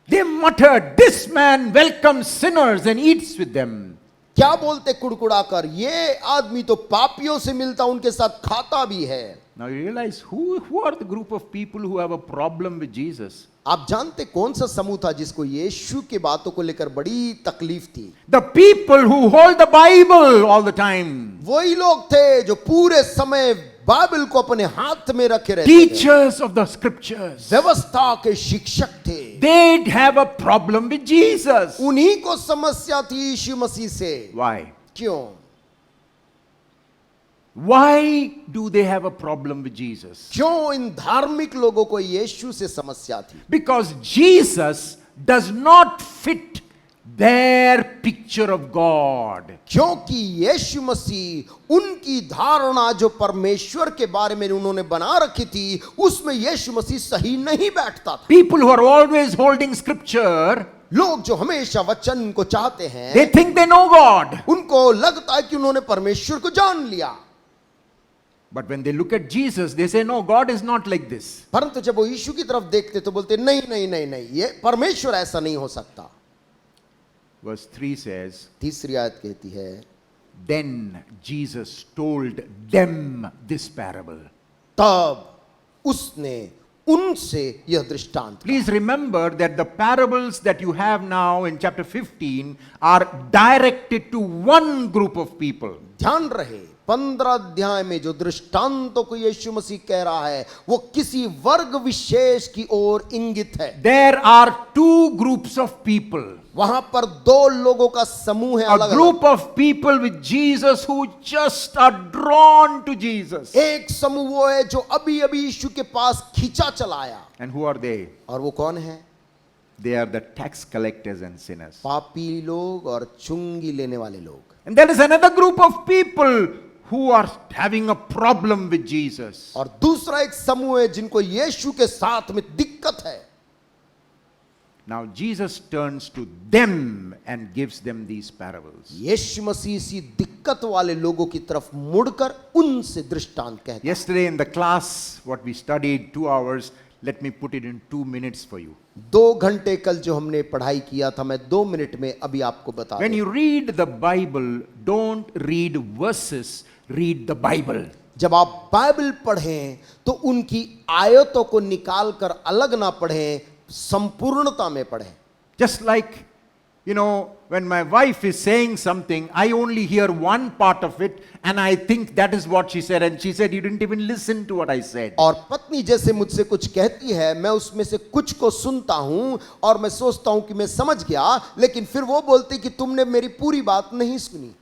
They muttered, this man welcomes sinners and eats with them. क्या बोलते कुड़कुड़ाकर, ये आदमी तो पापियों से मिलता उनके साथ खाता भी है। Now you realize who are the group of people who have a problem with Jesus? आप जानते कौन सा समूह था जिसको यीशु के बातों को लेकर बड़ी तकलीफ थी? The people who hold the Bible all the time. वही लोग थे जो पूरे समय बाइबल को अपने हाथ में रखे रहते थे। Teachers of the scriptures. व्यवस्था के शिक्षक थे। They'd have a problem with Jesus. उन्हीं को समस्या थी यीशु मसीह से। Why? क्यों? Why do they have a problem with Jesus? क्यों इन धार्मिक लोगों को यीशु से समस्या थी? Because Jesus does not fit their picture of God. क्योंकि यीशु मसीह उनकी धारणा जो परमेश्वर के बारे में उन्होंने बना रखी थी उसमें यीशु मसीह सही नहीं बैठता था। People who are always holding scripture, लोग जो हमेशा वचन को चाहते हैं, they think they know God. उनको लगता है कि उन्होंने परमेश्वर को जान लिया। But when they look at Jesus, they say, no, God is not like this. परंतु जब वो यीशु की तरफ देखते तो बोलते नहीं नहीं नहीं नहीं, ये परमेश्वर ऐसा नहीं हो सकता। Verse 3 says, तीसरी आयत कहती है, then Jesus told them this parable. तब उसने उनसे यह दृष्टांत। Please remember that the parables that you have now in chapter 15 are directed to one group of people. ध्यान रहे 15 अध्याय में जो दृष्टांतों को यीशु मसीह कह रहा है वो किसी वर्ग विशेष की ओर इंगित है। There are two groups of people. वहां पर दो लोगों का समूह है, A अलग group of people with Jesus who just are drawn to Jesus. एक समूह वो है जो अभी अभी यीशु के पास खींचा चलाया। And who are they? और वो कौन है? They are the tax collectors and sinners. पापी लोग और चुंगी लेने वाले लोग। And there is another group of people who are having a problem with Jesus. और दूसरा एक समूह है जिनको यीशु के साथ में दिक्कत है। Now Jesus turns to them and gives them these parables. यीशु मसीह इसी दिक्कत वाले लोगों की तरफ मुड़कर उनसे दृष्टांत कहता है। Yesterday in the class, what we studied 2 hours, let me put it in 2 minutes for you. 2 घंटे कल जो हमने पढ़ाई किया था मैं 2 मिनट में अभी आपको बता When दूं। you read the Bible, don't read verses, read the Bible. जब आप बाइबल पढ़ें तो उनकी आयतों को निकाल कर अलग ना पढ़ें, संपूर्णता में पढ़ें। Just like, you know, when my wife is saying something, I only hear one part of it and I think that is what she said. And she said, you didn't even listen to what I said. और पत्नी जैसे मुझसे कुछ कहती है, मैं उसमें से कुछ को सुनता हूं और मैं सोचता हूं कि मैं समझ गया, लेकिन फिर वो बोलती कि तुमने मेरी पूरी बात नहीं सुनी।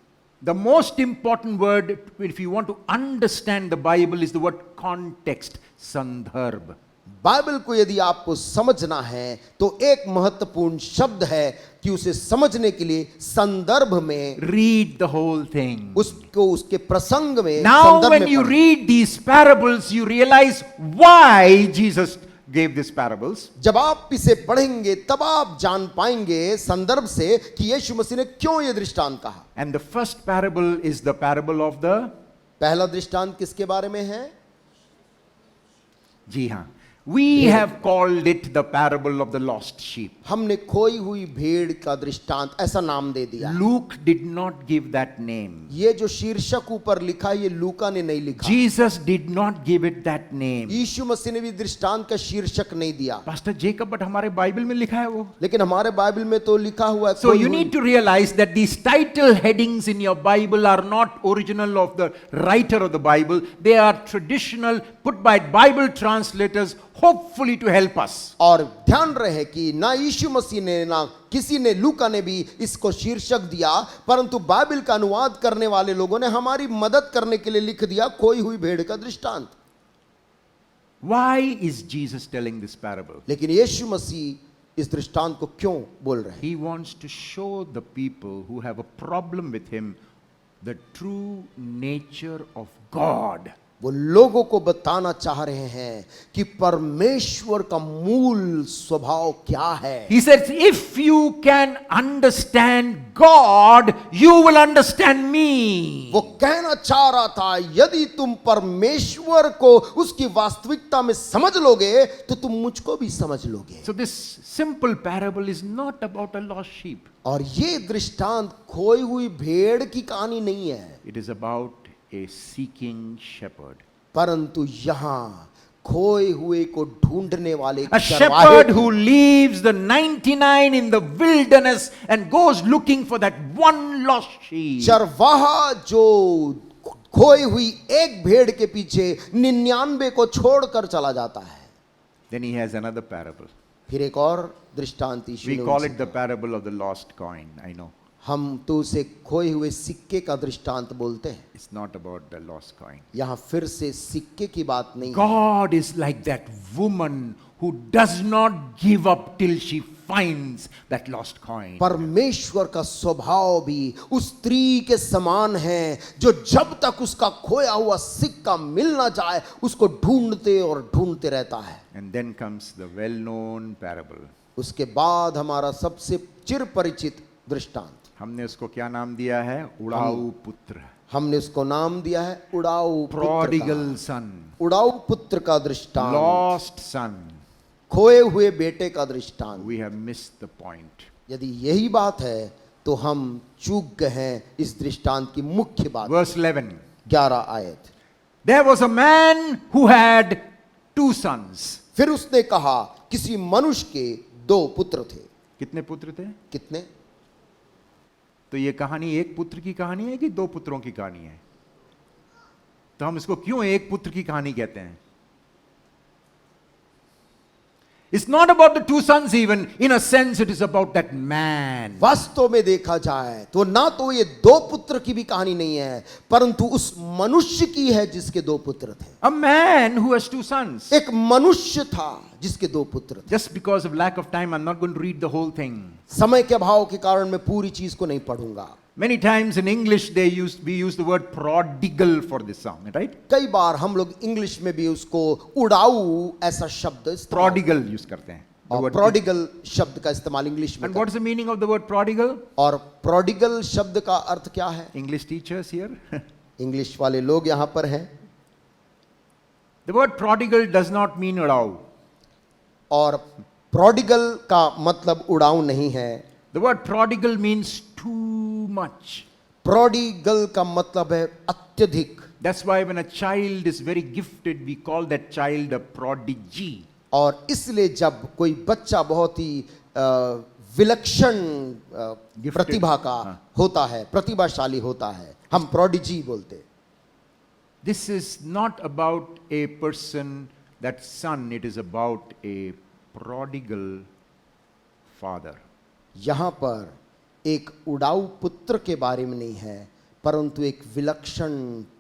The most important word, if you want to understand the Bible, is the word context, sandharb. Bible को यदि आपको समझना है तो एक महत्वपूर्ण शब्द है कि उसे समझने के लिए संदर्भ में Read the whole thing. उसको उसके प्रसंग में Now संदर्भ when में you पढ़ें। read these parables, you realize why Jesus gave these parables. जब आप इसे पढ़ेंगे तब आप जान पाएंगे संदर्भ से कि यीशु मसीह ने क्यों ये दृष्टांत कहा। And the first parable is the parable of the, पहला दृष्टांत किसके बारे में है? जी हाँ, we have called it the parable of the lost sheep. हमने खोई हुई भेड़ का दृष्टांत ऐसा नाम दे दिया। Luke did not give that name. ये जो शीर्षक ऊपर लिखा ये लूका ने नहीं लिखा। Jesus did not give it that name. यीशु मसीह ने भी दृष्टांत का शीर्षक नहीं दिया, Pastor Jacob, but हमारे बाइबल में लिखा है वो. लेकिन हमारे बाइबल में तो लिखा हुआ है। So खोई you हुई। need to realize that these title headings in your Bible are not original of the writer of the Bible. They are traditional, put by Bible translators, hopefully to help us. और ध्यान रहे कि ना यीशु मसीह ने ना किसी ने, लूका ने भी इसको शीर्षक दिया, परंतु बाइबल का अनुवाद करने वाले लोगों ने हमारी मदद करने के लिए लिख दिया खोई हुई भेड़ का दृष्टांत। Why is Jesus telling this parable? लेकिन यीशु मसीह इस दृष्टांत को क्यों बोल रहे हैं? He wants to show the people who have a problem with him the true nature of God. वो लोगों को बताना चाह रहे हैं कि परमेश्वर का मूल स्वभाव क्या है। He says, if you can understand God, you will understand me. वो कहना चाह रहा था यदि तुम परमेश्वर को उसकी वास्तविकता में समझ लोगे तो तुम मुझको भी समझ लोगे। So this simple parable is not about a lost sheep. और ये दृष्टांत खोई हुई भेड़ की कहानी नहीं है, It is about a seeking shepherd. परंतु यहाँ खोए हुए को ढूंढने वाले A shepherd who leaves the 99 in the wilderness and goes looking for that one lost sheep. चरवाहा जो खोई हुई एक भेड़ के पीछे 99 को छोड़कर चला जाता है। Then he has another parable. फिर एक और दृष्टांत यीशु We ने call उनसे it the parable of the lost coin. I know. हम तो उसे खोए हुए सिक्के का दृष्टांत बोलते हैं। It's not about the lost coin. यहाँ फिर से सिक्के की बात नहीं है। God is like that woman who does not give up till she finds that lost coin. परमेश्वर का स्वभाव भी उस स्त्री के समान है जो जब तक उसका खोया हुआ सिक्का मिल ना जाए उसको ढूंढते और ढूंढते रहता है। And then comes the well-known parable. उसके बाद हमारा सबसे चिरपरिचित दृष्टांत, हमने उसको क्या नाम दिया है? उड़ाऊ पुत्र. हमने उसको नाम दिया है उड़ाऊ पुत्र Prodigal का। son. उड़ाऊ पुत्र का दृष्टांत, Lost son. खोए हुए बेटे का दृष्टांत। We have missed the point. यदि यही बात है तो हम चूक गए हैं इस दृष्टांत की मुख्य बात। Verse 11. 11 आयत। There was a man who had 2 sons. फिर उसने कहा किसी मनुष्य के 2 पुत्र थे। कितने पुत्र थे? कितने? तो ये कहानी एक पुत्र की कहानी है कि 2 पुत्रों की कहानी है? तो हम इसको क्यों एक पुत्र की कहानी कहते हैं? It's not about the two sons even. In a sense, it is about that man. वास्तव में देखा जाए तो ना तो ये दो पुत्र की भी कहानी नहीं है, परंतु उस मनुष्य की है जिसके दो पुत्र थे। A man who has two sons. एक मनुष्य था जिसके दो पुत्र थे। Just because of lack of time, I'm not going to read the whole thing. समय के अभाव के कारण मैं पूरी चीज को नहीं पढ़ूंगा। Many times in English we use the word prodigal for this song, right? कई बार हम लोग इंग्लिश में भी उसको उड़ाऊ ऐसा शब्द Prodigal use करते हैं। The word प्रोडिगल शब्द का इस्तेमाल इंग्लिश में And what is the meaning of the word prodigal? और प्रोडिगल शब्द का अर्थ क्या है? English teachers here. इंग्लिश वाले लोग यहां पर हैं। The word prodigal does not mean उड़ाऊ. और प्रोडिगल का मतलब उड़ाऊ नहीं है। The word prodigal means too much. Prodigal का मतलब है अत्यधिक। That's why when a child is very gifted, we call that child a prodigy. और इसलिए जब कोई बच्चा बहुत ही विलक्षण प्रतिभा का होता है, प्रतिभाशाली होता है, हम प्रोडिजी बोलते हैं। This is not about a person, that son, it is about a prodigal father. यहां पर एक उड़ाऊ पुत्र के बारे में नहीं है, परंतु एक विलक्षण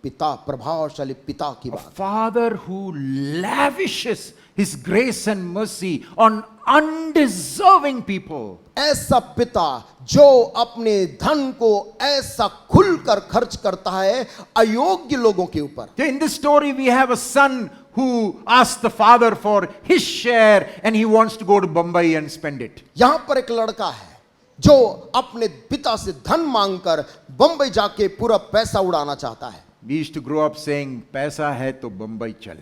पिता, प्रभावशाली पिता की A बात। father who lavishes his grace and mercy on undeserving people. ऐसा पिता जो अपने धन को ऐसा खुलकर खर्च करता है अयोग्य लोगों के ऊपर। In this story we have a son who asks the father for his share and he wants to go to Bombay and spend it. यहां पर एक लड़का है जो अपने पिता से धन मांगकर बंबई जाके पूरा पैसा उड़ाना चाहता है। We used to grow up saying पैसा है तो बंबई चल,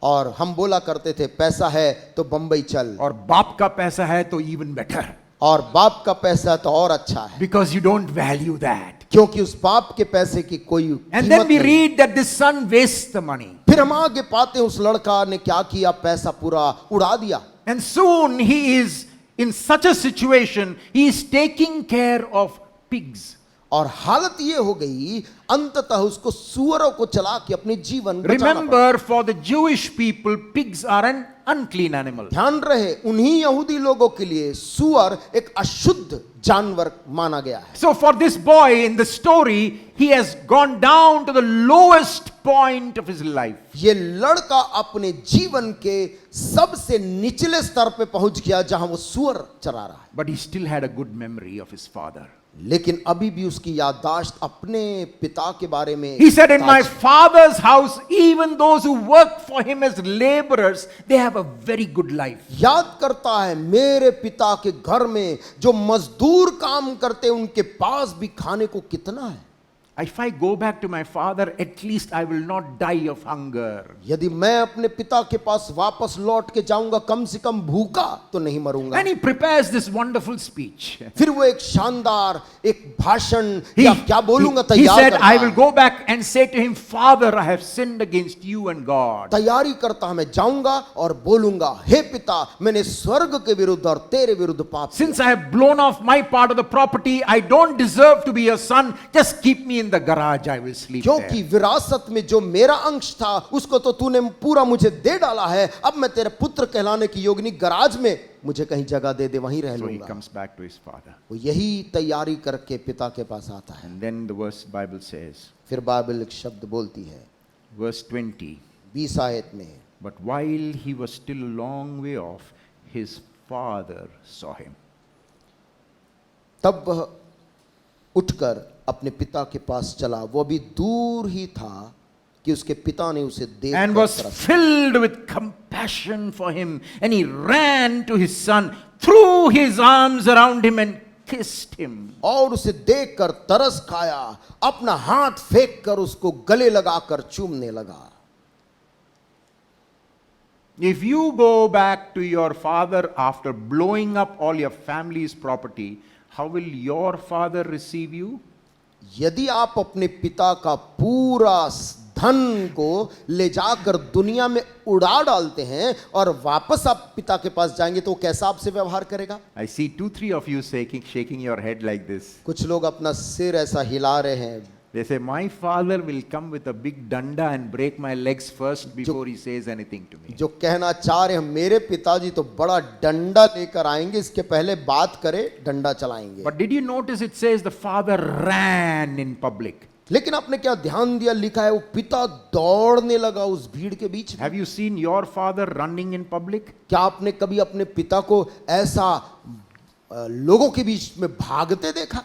और हम बोला करते थे पैसा है तो बंबई चल, और बाप का पैसा है तो even better, और बाप का पैसा तो और अच्छा है, because you don't value that. क्योंकि उस बाप के पैसे की कोई And कीमत then we नहीं। read that this son wastes the money. फिर हम आगे पाते हैं उस लड़का ने क्या किया, पैसा पूरा उड़ा दिया। And soon he is in such a situation, he is taking care of pigs. और हालत ये हो गई अंततः उसको सुअरों को चला के अपने जीवन बचाना पड़ा। Remember, for the Jewish people, pigs are an unclean animal. ध्यान रहे, उन्हीं यहूदी लोगों के लिए सुअर एक अशुद्ध जानवर माना गया है। So for this boy in the story, he has gone down to the lowest point of his life. ये लड़का अपने जीवन के सबसे निचले स्तर पे पहुंच गया जहां वो सुअर चरा रहा है, But he still had a good memory of his father. लेकिन अभी भी उसकी याददाश्त अपने पिता के बारे में। He said, in my father's house, even those who work for him as laborers, they have a very good life. याद करता है, मेरे पिता के घर में जो मजदूर काम करते उनके पास भी खाने को कितना है। If I go back to my father, at least I will not die of hunger. यदि मैं अपने पिता के पास वापस लौट के जाऊंगा, कम से कम भूखा तो नहीं मरूंगा। And he prepares this wonderful speech. फिर वो एक शानदार एक भाषण या क्या बोलूंगा he तैयार said, करता I है। will go back and say to him, Father, I have sinned against you and God. तैयारी करता है, मैं जाऊंगा और बोलूंगा, हे पिता, मैंने स्वर्ग के विरुद्ध और तेरे विरुद्ध पाप किया। Since I have blown off my part of the property, I don't deserve to be your son. Just keep me in the garage, I will sleep क्योंकि there. विरासत में जो मेरा अंश था उसको तो तूने पूरा मुझे दे डाला है, अब मैं तेरे पुत्र कहलाने की योग्य, गराज में मुझे कहीं जगह दे दे, वहीं रह So he लूंगा। comes back to his father. वो यही तैयारी करके पिता के पास आता है। And then the verse Bible says, फिर बाइबल एक शब्द बोलती है verse 20, 20 आयत में, but while he was still a long way off, his father saw him. तब वह उठकर अपने पिता के पास चला, वो भी दूर ही था कि उसके पिता ने उसे देख And was filled with compassion for him, and he ran to his son, threw his arms around him and kissed him. और उसे देखकर तरस खाया, अपना हाथ फेंक कर उसको गले लगाकर चूमने लगा। If you go back to your father after blowing up all your family's property, how will your father receive you? यदि आप अपने पिता का पूरा धन को ले जाकर दुनिया में उड़ा डालते हैं और वापस आप पिता के पास जाएंगे तो कैसा आपसे व्यवहार करेगा? I see 2-3 of you shaking your head like this. कुछ लोग अपना सिर ऐसा हिला रहे हैं, They say, my father will come with a big danda and break my legs first before he says anything to me. जो कहना चाह रहे हैं मेरे पिताजी तो बड़ा डंडा लेकर आएंगे, इसके पहले बात करे डंडा चलाएंगे। But did you notice it says the father ran in public? लेकिन आपने क्या ध्यान दिया, लिखा है वो पिता दौड़ने लगा उस भीड़ के बीच में। Have you seen your father running in public? क्या आपने कभी अपने पिता को ऐसा लोगों के बीच में भागते देखा?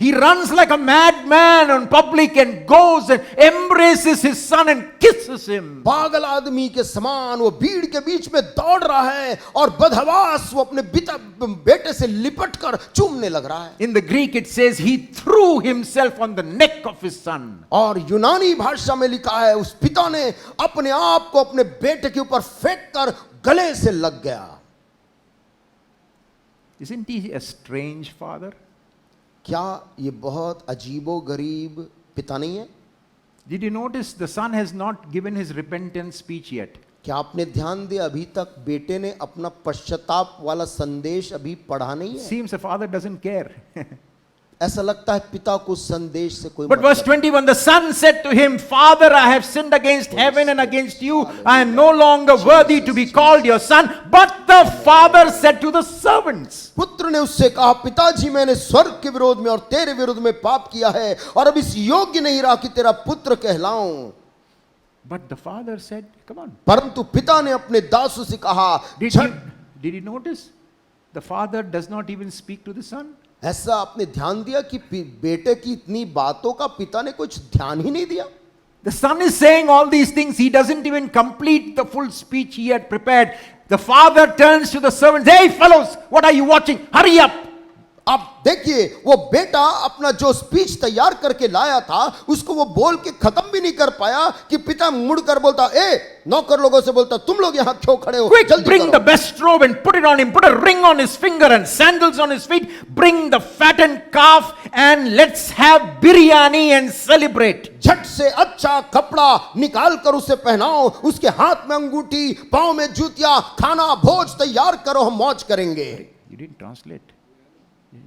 He runs like a madman on public and goes and embraces his son and kisses him. पागल आदमी के समान वो भीड़ के बीच में दौड़ रहा है और बदहवास वो अपने बेटे से लिपट कर चूमने लग रहा है। In the Greek it says he threw himself on the neck of his son. और यूनानी भाषा में लिखा है उस पिता ने अपने आप को अपने बेटे के ऊपर फेंक कर गले से लग गया। Isn't he a strange father? क्या ये बहुत अजीबो गरीब पिता नहीं है? Did you notice the son has not given his repentance speech yet? क्या आपने ध्यान दिया अभी तक बेटे ने अपना पश्चाताप वाला संदेश अभी पढ़ा नहीं है? Seems the father doesn't care. ऐसा लगता है पिता को संदेश से कोई But verse 21, the son said to him, Father, I have sinned against heaven and against you. I am no longer worthy to be called your son. But the father said to the servants. पुत्र ने उससे कहा, पिताजी मैंने स्वर्ग के विरोध में और तेरे विरोध में पाप किया है और अब इस योग्य नहीं रहा कि तेरा पुत्र कहलाऊं। But the father said, come on. परंतु पिता ने अपने दासों से कहा, Did you notice? The father does not even speak to the son. ऐसा आपने ध्यान दिया कि बेटे की इतनी बातों का पिता ने कुछ ध्यान ही नहीं दिया। The son is saying all these things. He doesn't even complete the full speech he had prepared. The father turns to the servants. Hey fellows, what are you watching? Hurry up. अब देखिए वो बेटा अपना जो speech तैयार करके लाया था उसको वो बोल के खत्म भी नहीं कर पाया कि पिता मुड़कर बोलता, ए नौकर लोगों से बोलता, तुम लोग यहाँ क्यों खड़े हो? Quick, जल्दी bring करो। the best robe and put it on him. Put a ring on his finger and sandals on his feet. Bring the fattened calf and let's have biryani and celebrate. झट से अच्छा कपड़ा निकाल कर उसे पहनाओ, उसके हाथ में अंगूठी, पांव में जूतियां, खाना भोज तैयार करो, हम मौज करेंगे। You didn't translate.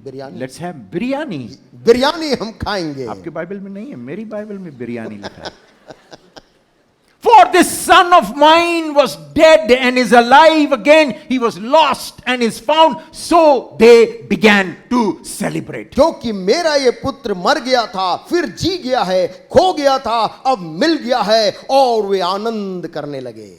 Biryani, Let's have biryani. Biryani हम खाएंगे। आपके बाइबल में नहीं है, मेरी बाइबल में बिरयानी लिखा है। For this son of mine was dead and is alive again. He was lost and is found. So they began to celebrate. क्योंकि मेरा ये पुत्र मर गया था, फिर जी गया है, खो गया था, अब मिल गया है, और वे आनंद करने लगे।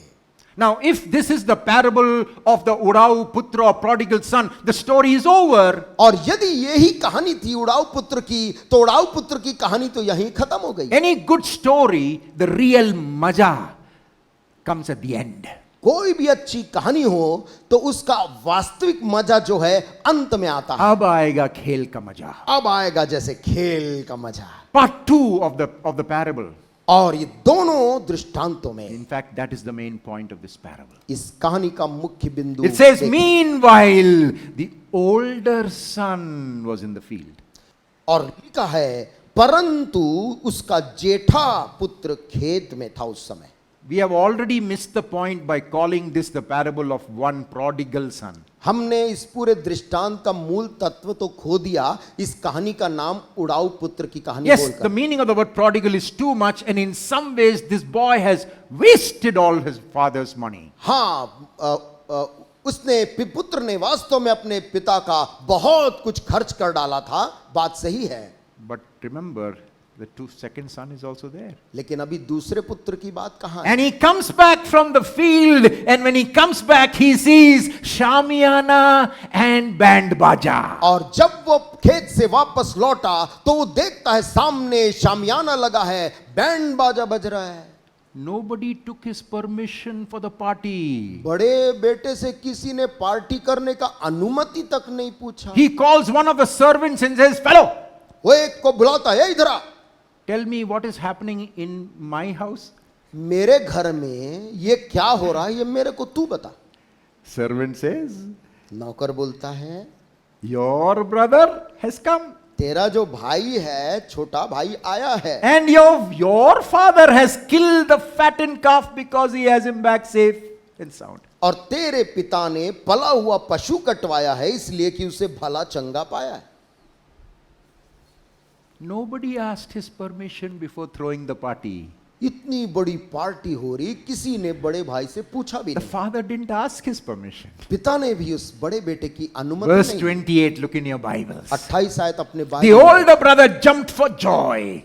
Now, if this is the parable of the Urau Putra or prodigal son, the story is over. और यदि यही कहानी थी उड़ाऊ पुत्र की, तो उड़ाऊ पुत्र की कहानी तो यहीं खत्म हो गई। Any good story, the real maja comes at the end. कोई भी अच्छी कहानी हो तो उसका वास्तविक मजा जो है अंत में आता है। अब आएगा खेल का मजा. अब आएगा जैसे खेल का मजा। Part 2 of the parable. और ये दोनों दृष्टांतों में, In fact, that is the main point of this parable. इस कहानी का मुख्य बिंदु, It says, देखिए। meanwhile, the older son was in the field. और लिखा है परंतु उसका जेठा पुत्र खेत में था उस समय। We have already missed the point by calling this the parable of one prodigal son. हमने इस पूरे दृष्टांत का मूल तत्व तो खो दिया, इस कहानी का नाम उड़ाऊ पुत्र की कहानी Yes, बोलकर। the meaning of the word prodigal is too much, and in some ways, this boy has wasted all his father's money. हाँ, उसने पुत्र ने वास्तव में अपने पिता का बहुत कुछ खर्च कर डाला था, बात सही है। But remember, the second son is also there. लेकिन अभी दूसरे पुत्र की बात कहाँ है? And he comes back from the field, and when he comes back, he sees Shamiana and band baja. और जब वो खेत से वापस लौटा तो वो देखता है सामने शामियाना लगा है, बैंड बाजा बज रहा है। Nobody took his permission for the party. बड़े बेटे से किसी ने पार्टी करने का अनुमति तक नहीं पूछा। He calls one of the servants and says, "Fellow, वो एक को बुलाता है, इधर आ, tell me what is happening in my house." मेरे घर में ये क्या हो रहा है, ये मेरे को तू बता। Servant says, नौकर बोलता है, "Your brother has come, तेरा जो भाई है, छोटा भाई आया है, and your father has killed the fattened calf because he has him back safe and sound." और तेरे पिता ने पला हुआ पशु कटवाया है इसलिए कि उसे भला चंगा पाया है। Nobody asked his permission before throwing the party. इतनी बड़ी पार्टी हो रही, किसी ने बड़े भाई से पूछा भी The नहीं। father didn't ask his permission. पिता ने भी उस बड़े बेटे की अनुमति Verse नहीं। 28, look in your Bibles. 28 आयत अपने The बाइबल में। older brother jumped for joy.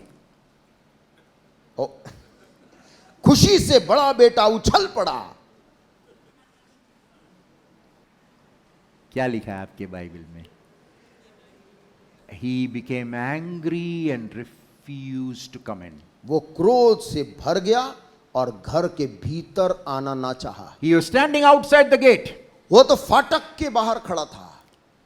ओ, खुशी से बड़ा बेटा उछल पड़ा। क्या लिखा है आपके बाइबल में? He became angry and refused to come in. वो क्रोध से भर गया और घर के भीतर आना ना चाहा। He was standing outside the gate. वो तो फाटक के बाहर खड़ा था।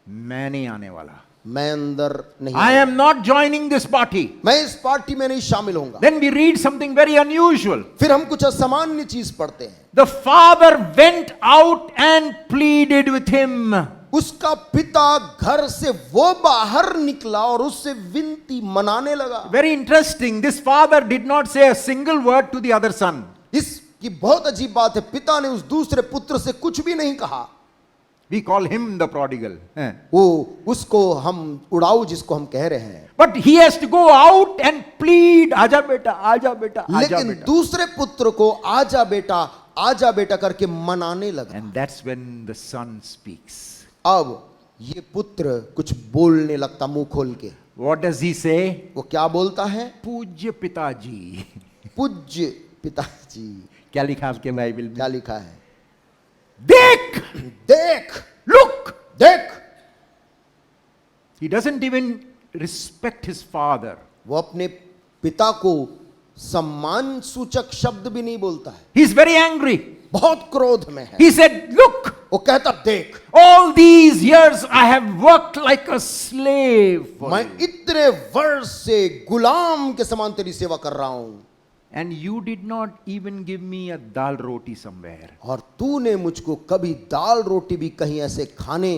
मैं नहीं आने वाला. मैं अंदर नहीं I am not joining this party. मैं इस पार्टी में नहीं शामिल होऊंगा। Then we read something very unusual. फिर हम कुछ असामान्य चीज पढ़ते हैं। The father went out and pleaded with him. उसका पिता घर से वो बाहर निकला और उससे विनती मनाने लगा। Very interesting. This father did not say a single word to the other son. इसकी बहुत अजीब बात है, पिता ने उस दूसरे पुत्र से कुछ भी नहीं कहा। We call him the prodigal. वो उसको हम उड़ाऊ जिसको हम कह रहे हैं, But he has to go out and plead. आजा बेटा, आजा बेटा, आजा लेकिन बेटा. दूसरे पुत्र को आजा बेटा करके मनाने लगा। And that's when the son speaks. अब ये पुत्र कुछ बोलने लगता मुंह खोल के। What does he say? वो क्या बोलता है? पूज्य पिताजी. पूज्य पिताजी। क्या लिखा आपके बाइबल में? क्या लिखा है? देख, देख, look. देख। He doesn't even respect his father. वो अपने पिता को सम्मान सूचक शब्द भी नहीं बोलता है। He's very angry. बहुत क्रोध में है। He said, look, वो कहता देख, all these years I have worked like a slave for मैं you. इतने वर्ष से गुलाम के समान तेरी सेवा कर रहा हूं, And you did not even give me a dal roti somewhere. और तूने मुझको कभी दाल रोटी भी कहीं ऐसे खाने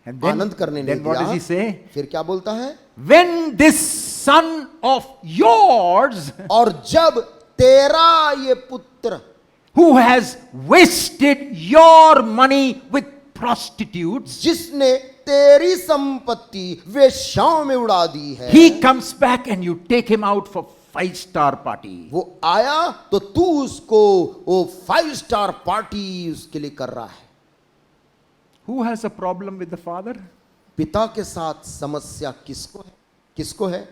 And then- आनंद करने नहीं then what दिया। does he say? फिर क्या बोलता है? When this son of yours, और जब तेरा ये पुत्र who has wasted your money with prostitutes, जिसने तेरी संपत्ति वेश्याओं में उड़ा दी है, he comes back and you take him out for 5-star party. वो आया तो तू उसको वो 5 स्टार पार्टी उसके लिए कर रहा है। Who has a problem with the father? पिता के साथ समस्या किसको है? किसको है?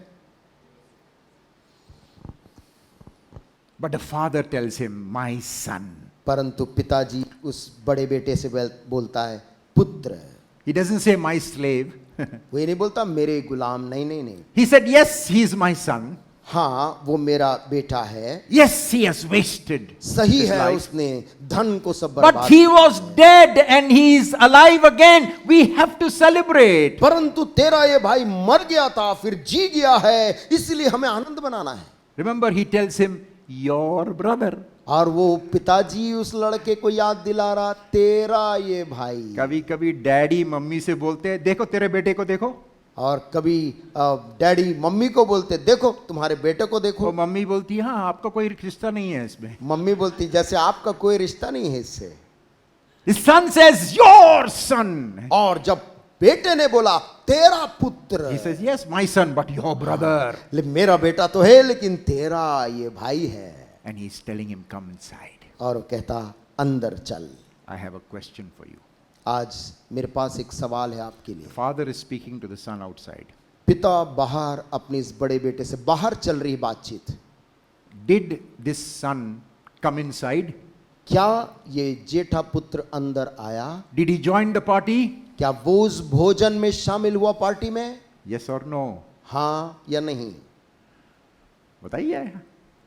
But the father tells him, my son. परंतु पिताजी उस बड़े बेटे से बोलता है पुत्र। He doesn't say my slave. वो ये नहीं बोलता मेरे गुलाम, नहीं नहीं नहीं। He said, yes, he is my son. हाँ, वो मेरा बेटा है। Yes, he has wasted सही his है, life. उसने धन को सब But बर्बाद। he was dead and he is alive again. We have to celebrate. परंतु तेरा ये भाई मर गया था, फिर जी गया है, इसलिए हमें आनंद मनाना है। Remember, he tells him, your brother. और वो पिताजी उस लड़के को याद दिला रहा, तेरा ये भाई। कभी कभी डैडी मम्मी से बोलते हैं, देखो तेरे बेटे को देखो. और कभी डैडी मम्मी को बोलते देखो तुम्हारे बेटे को तो देखो। मम्मी बोलती है, हाँ आपका कोई रिश्ता नहीं है इसमें. मम्मी बोलती जैसे आपका कोई रिश्ता नहीं है इससे। The son says, your son. और जब बेटे ने बोला तेरा पुत्र, He says, yes, my son, but your brother. मेरा बेटा तो है लेकिन तेरा ये भाई है। And he's telling him, come inside. और वो कहता अंदर चल। I have a question for you. आज मेरे पास एक सवाल है आपके लिए। Father is speaking to the son outside. पिता बाहर अपने इस बड़े बेटे से बाहर चल रही बातचीत। Did this son come inside? क्या ये जेठा पुत्र अंदर आया? Did he join the party? क्या वो उस भोजन में शामिल हुआ पार्टी में? Yes or no? हाँ या नहीं? बताइए,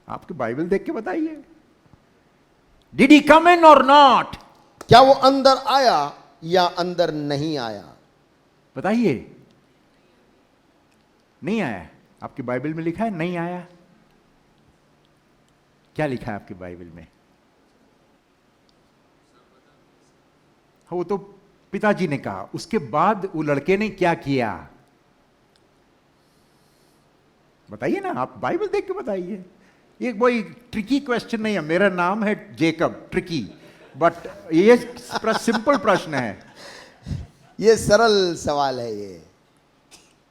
आपके बाइबल देख के बताइए. Did he come in or not? क्या वो अंदर आया या अंदर नहीं आया? बताइए. नहीं आया. आपके बाइबल में लिखा है नहीं आया. क्या लिखा है आपके बाइबल में? वो तो पिताजी ने कहा. उसके बाद वो लड़के ने क्या किया? बताइए ना, आप बाइबल देख के बताइए. ये कोई ट्रिकी क्वेश्चन नहीं है. मेरा नाम है जेकब, ट्रिकी, बट ये सिंपल प्रश्न है. ये सरल सवाल है, ये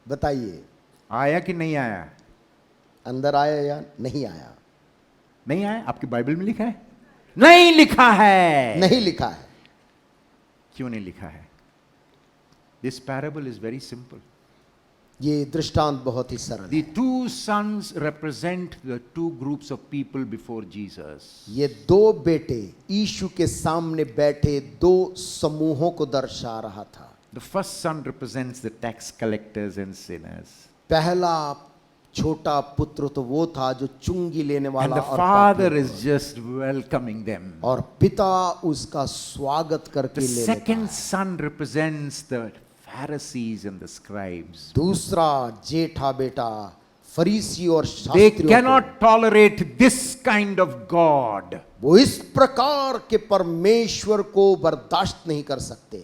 बताइए। आया कि नहीं आया? अंदर आया या नहीं आया? नहीं आया? आपकी बाइबल में लिखा है? नहीं लिखा है। नहीं लिखा है। क्यों नहीं लिखा है? This parable is very simple. ये दृष्टांत बहुत ही सरल The है। two sons represent the two groups of people before Jesus. ये दो बेटे यीशु के सामने बैठे दो समूहों को दर्शा रहा था। The first son represents the tax collectors and sinners. पहला छोटा पुत्र तो वो था जो चुंगी लेने And वाला the और father पापी, is just welcoming them. और पिता उसका स्वागत करके The ले लेता second है। son represents the Pharisees and the scribes. दूसरा जेठा बेटा फरीसी और They शास्त्रियों cannot tolerate this kind of God. वो इस प्रकार के परमेश्वर को बर्दाश्त नहीं कर सकते।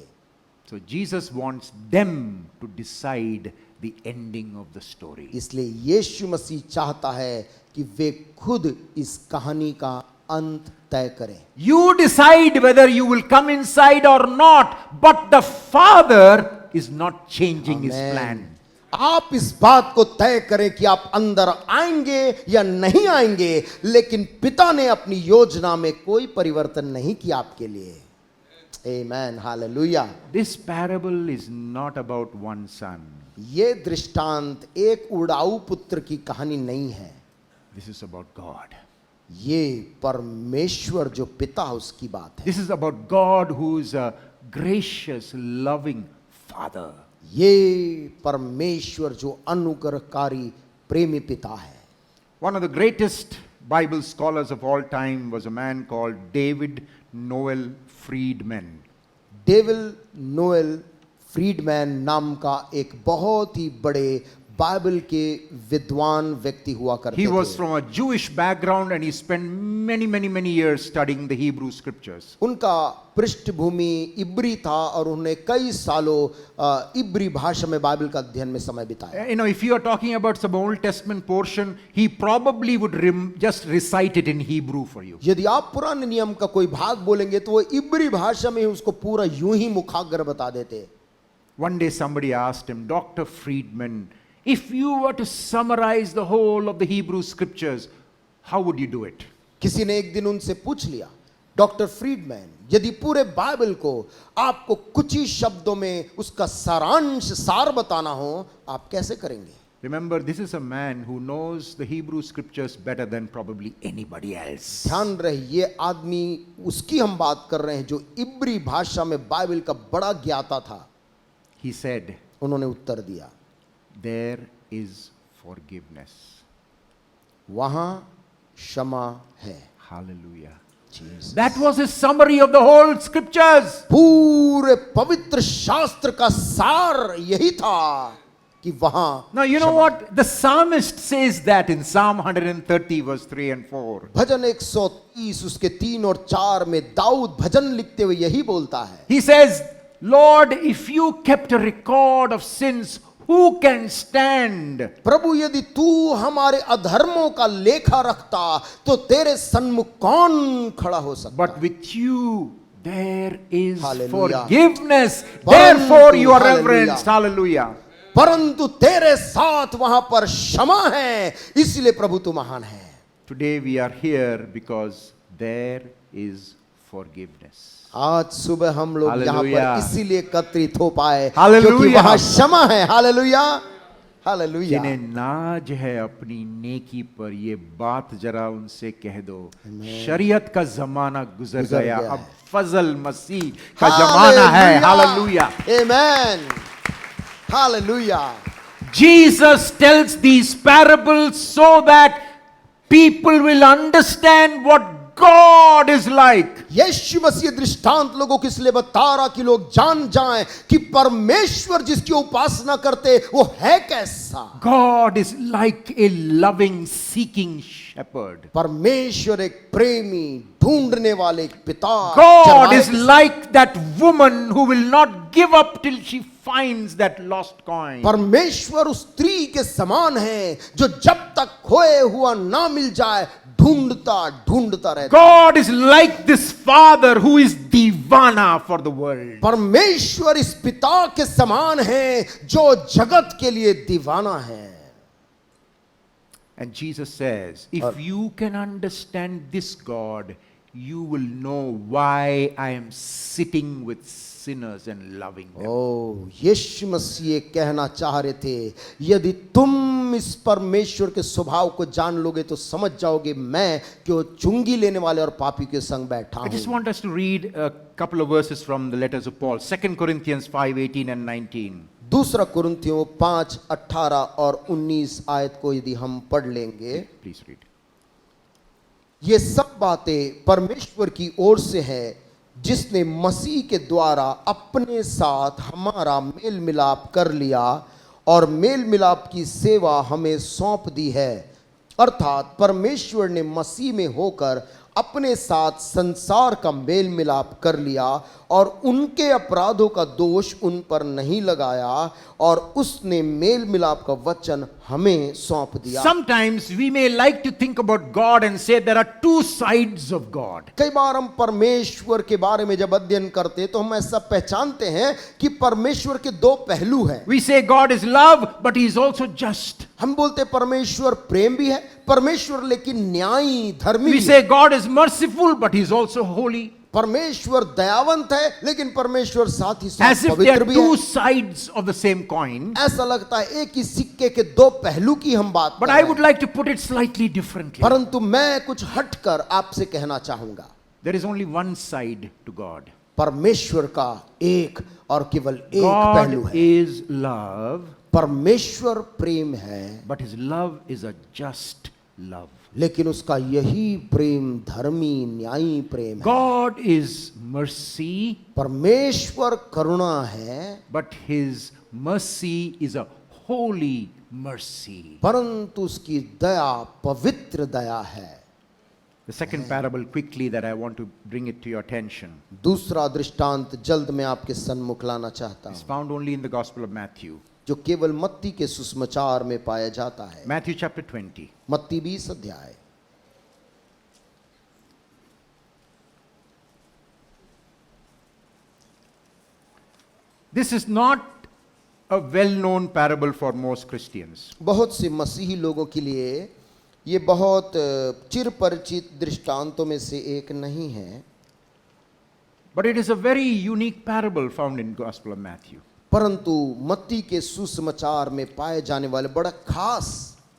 So Jesus wants them to decide the ending of the story. इसलिए यीशु मसीह चाहता है कि वे खुद इस कहानी का अंत तय करें। You decide whether you will come inside or not, but the Father is not changing his Amen. plan. आप इस बात को तय करें कि आप अंदर आएंगे या नहीं आएंगे, लेकिन पिता ने अपनी योजना में कोई परिवर्तन नहीं किया आपके लिए। आमेन, hallelujah. This parable is not about one son. ये दृष्टांत एक उड़ाऊ पुत्र की कहानी नहीं है। This is about God. ये परमेश्वर जो पिता उसकी बात है। This is about God who is a gracious, loving Father. ये परमेश्वर जो अनुग्रहकारी प्रेमी पिता है। One of the greatest Bible scholars of all time was a man called David Noel Friedman. David Noel Friedman नाम का एक बहुत ही बड़े बाइबल के विद्वान व्यक्ति हुआ करते He was थे। from a Jewish background and he spent many years studying the Hebrew scriptures. उनका पृष्ठभूमि इब्री था और उन्होंने कई सालों इब्री भाषा में बाइबल का अध्ययन में समय बिताया। You know, if you are talking about some Old Testament portion, he probably would just recite it in Hebrew for you. यदि आप पुराने नियम का कोई भाग बोलेंगे तो वो इब्री भाषा में ही उसको पूरा यूं ही मुखाग्र बता देते। One day somebody asked him, Dr. Friedman, if you were to summarize the whole of the Hebrew scriptures, how would you do it? किसी ने एक दिन उनसे पूछ लिया, डॉक्टर फ्रीडमैन, यदि पूरे बाइबल को आपको कुछ ही शब्दों में उसका सार बताना हो, आप कैसे करेंगे? Remember, this is a man who knows the Hebrew scriptures better than probably anybody else. ध्यान रहे, ये आदमी उसकी हम बात कर रहे हैं जो इब्री भाषा में बाइबल का बड़ा ज्ञाता था। He said, उन्होंने उत्तर दिया, there is forgiveness. वहां क्षमा है। Hallelujah. Jesus. That was his summary of the whole scriptures. पूरे पवित्र शास्त्र का सार यही था कि वहां Now, you know what? The psalmist says that in Psalm 130, verse 3 and 4. भजन 130 उसके 3 और 4 में दाऊद भजन लिखते हुए यही बोलता है। He says, Lord, if you kept a record of sins, who can stand? प्रभु, यदि तू हमारे अधर्मों का लेखा रखता तो तेरे सन्मुख कौन खड़ा हो सकता? But with you there is Hallelujah. forgiveness. Parantu, Therefore you are hallelujah. reverenced. Hallelujah. परंतु तेरे साथ वहां पर क्षमा है, इसलिए प्रभु तू महान है। Today we are here because there is forgiveness. आज सुबह हम लोग यहाँ Hallelujah. पर इसीलिए एकत्रित हो पाए Hallelujah. क्योंकि वहां क्षमा है। Hallelujah, hallelujah. जिन्हें नाज है अपनी नेकी पर, ये बात जरा उनसे कह दो, शरीयत का जमाना गुजर गया, गया अब है। फजल मसीह का जमाना है। Hallelujah. Amen, hallelujah. Jesus tells these parables so that people will understand what God is like. यीशु मसीह दृष्टांत लोगों को इसलिए बता रहा कि लोग जान जाएं कि परमेश्वर जिसकी उपासना करते वो है कैसा। God is like a loving, seeking shepherd. परमेश्वर एक प्रेमी ढूंढने वाले एक पिता। God चरवाहे is like that woman who will not give up till she finds that lost coin. परमेश्वर उस स्त्री के समान है जो जब तक खोए हुआ ना मिल जाए ढूंढता रहता। God is like this father who is divana for the world. परमेश्वर इस पिता के समान है जो जगत के लिए दीवाना है। And Jesus says, if you can understand this God, you will know why I am sitting with sinners and loving them. ओ यीशु मसीह कहना चाह रहे थे, यदि तुम इस परमेश्वर के स्वभाव को जान लोगे तो समझ जाओगे मैं क्यों चुंगी लेने वाले और पापी के संग बैठा I just हूं। want us to read a couple of verses from the letters of Paul, 2 Corinthians 5:18 and 19. दूसरा कुरिन्थियों 5:18 और 19 आयत को यदि हम पढ़ लेंगे, Please read. ये सब बातें परमेश्वर की ओर से है, जिसने मसीह के द्वारा अपने साथ हमारा मेल मिलाप कर लिया और मेल मिलाप की सेवा हमें सौंप दी है। अर्थात परमेश्वर ने मसीह में होकर अपने साथ संसार का मेल मिलाप कर लिया और उनके अपराधों का दोष उन पर नहीं लगाया और उसने मेल मिलाप का वचन हमें सौंप दिया। Sometimes we may like to think about God and say there are two sides of God. कई बार हम परमेश्वर के बारे में जब अध्ययन करते तो हम ऐसा पहचानते हैं कि परमेश्वर के दो पहलू हैं। We say God is love, but He is also just. हम बोलते परमेश्वर प्रेम भी है, परमेश्वर लेकिन न्यायी धर्मी We भी है। say God is merciful, but He is also holy. परमेश्वर दयावंत है लेकिन परमेश्वर साथ ही As साथ if they पवित्र are भी two है। sides of the same coin. ऐसा लगता है एक ही सिक्के के दो पहलू की हम बात But कर I रहे would हैं। like to put it slightly differently. परंतु मैं कुछ हटकर आपसे कहना चाहूंगा, There is only one side to God. परमेश्वर का एक और केवल एक पहलू God है। is love, परमेश्वर प्रेम है, but His love is a just love. लेकिन उसका यही प्रेम धर्मी न्यायी प्रेम है। God is mercy, परमेश्वर करुणा है, but His mercy is a holy mercy. परंतु उसकी दया पवित्र दया है। The second parable, quickly, that I want to bring it to your attention, दूसरा दृष्टांत जल्द मैं आपके सन्मुख लाना चाहता is हूं, found only in the Gospel of Matthew. जो केवल मत्ती के सुसमाचार में पाया जाता है। Matthew chapter 20. मत्ती 20 अध्याय। This is not a well-known parable for most Christians. बहुत से मसीही लोगों के लिए ये बहुत चिरपरिचित दृष्टांतों में से एक नहीं है, But it is a very unique parable found in Gospel of Matthew. परंतु मत्ती के सुसमाचार में पाए जाने वाले बड़ा खास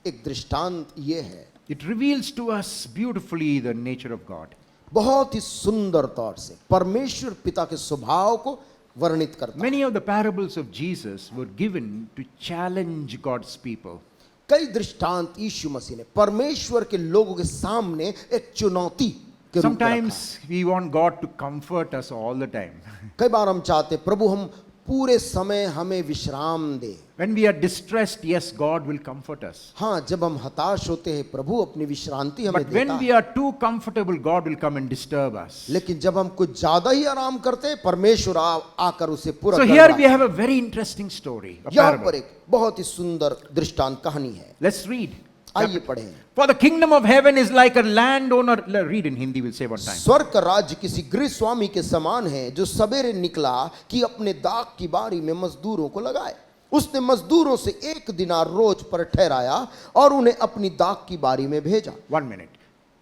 एक दृष्टांत ये है। It reveals to us beautifully the nature of God. बहुत ही सुंदर तौर से परमेश्वर पिता के स्वभाव को वर्णित करता है। Many of the parables of Jesus were given to challenge God's people. कई दृष्टांत यीशु मसीह ने परमेश्वर के लोगों के सामने एक चुनौती के रूप में रखा। Sometimes we want God to comfort us all the time. कई बार हम चाहते प्रभु हम पूरे समय हमें विश्राम दे। When we are distressed, yes, God will comfort us. हाँ, जब हम हताश होते हैं प्रभु अपनी विश्रांति हमें But देता when we है। are too comfortable, God will come and disturb us. लेकिन जब हम कुछ ज्यादा ही आराम करते हैं परमेश्वर आकर उसे पूरा So कर here देता we है। have a very interesting story, a यहाँ parable. पर एक बहुत ही सुंदर दृष्टांत कहानी है। Let's read. आइए पढ़ें। For the kingdom of heaven is like a landowner. Read in Hindi, we'll say one time. स्वर्ग का राज्य किसी गृह स्वामी के समान है जो सवेरे निकला कि अपने दाख की बारी में मजदूरों को लगाए। उसने मजदूरों से 1 दिनार रोज पर ठहराया और उन्हें अपनी दाख की बारी में भेजा। 1 minute.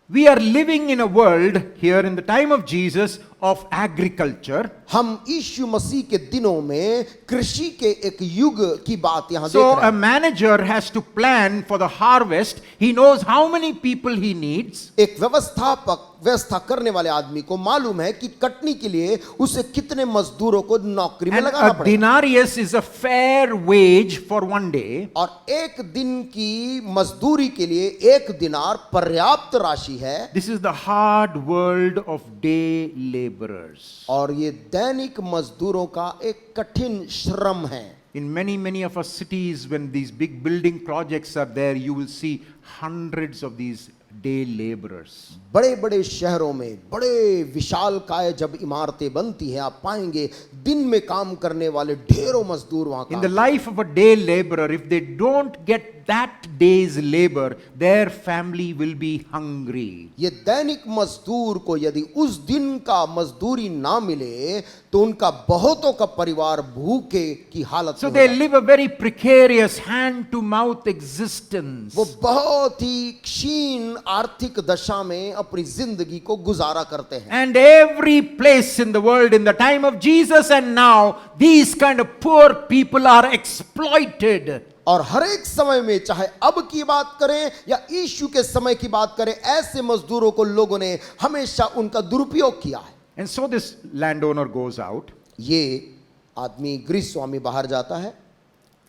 We are living in a world here in the time of Jesus of agriculture. हम यीशु मसीह के दिनों में कृषि के एक युग की बात यहाँ देख So रहे a हैं। manager has to plan for the harvest. He knows how many people he needs. एक व्यवस्था करने वाले आदमी को मालूम है कि कटनी के लिए उसे कितने मजदूरों को नौकरी में And लगाना a पड़ेगा। denarius is a fair wage for one day. और 1 दिन की मजदूरी के लिए 1 दिनार पर्याप्त राशि है। This is the hard world of day laborers. और ये दैनिक मजदूरों का एक कठिन श्रम है। In many of our cities, when these big building projects are there, you will see hundreds of these day laborers. बड़े बड़े शहरों में बड़े विशालकाय जब इमारतें बनती हैं आप पाएंगे दिन में काम करने वाले ढेरों मजदूर वहां In काम। the life of a day laborer, if they don't get that day's labor, their family will be hungry. ये दैनिक मजदूर को यदि उस दिन का मजदूरी ना मिले तो उनका बहुतों का परिवार भूखे की हालत So में they होगा। live a very precarious hand-to-mouth existence. वो बहुत ही क्षीण आर्थिक दशा में अपनी जिंदगी को गुजारा करते हैं। And every place in the world, in the time of Jesus and now, these kind of poor people are exploited. और हर एक समय में, चाहे अब की बात करें या यीशु के समय की बात करें, ऐसे मजदूरों को लोगों ने हमेशा उनका दुरुपयोग किया है। And so this landowner goes out ये आदमी गृह स्वामी बाहर जाता है।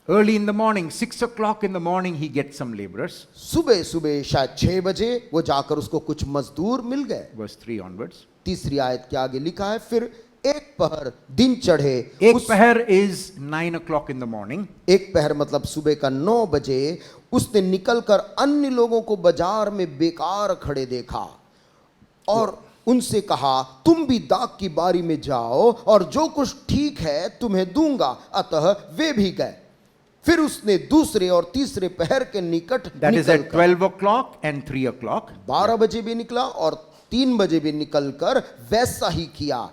early in the morning, 6 o'clock in the morning, he gets some laborers. सुबह सुबह शायद 6 बजे वो जाकर उसको कुछ मजदूर मिल गए। Verse 3 onwards. तीसरी आयत के आगे लिखा है, फिर एक पहर दिन चढ़े। एक पहर is 9 o'clock in the morning. एक पहर मतलब सुबह का 9 बजे उसने निकलकर अन्य लोगों को बाजार में बेकार खड़े देखा और उनसे कहा, तुम भी दाख की बारी में जाओ और जो कुछ ठीक है तुम्हें दूंगा। अतः वे भी गए। फिर उसने दूसरे और तीसरे पहर के निकट That is at निकलकर 12 o'clock and 3 o'clock. 12 बजे भी निकला और 3 बजे भी निकलकर वैसा ही किया।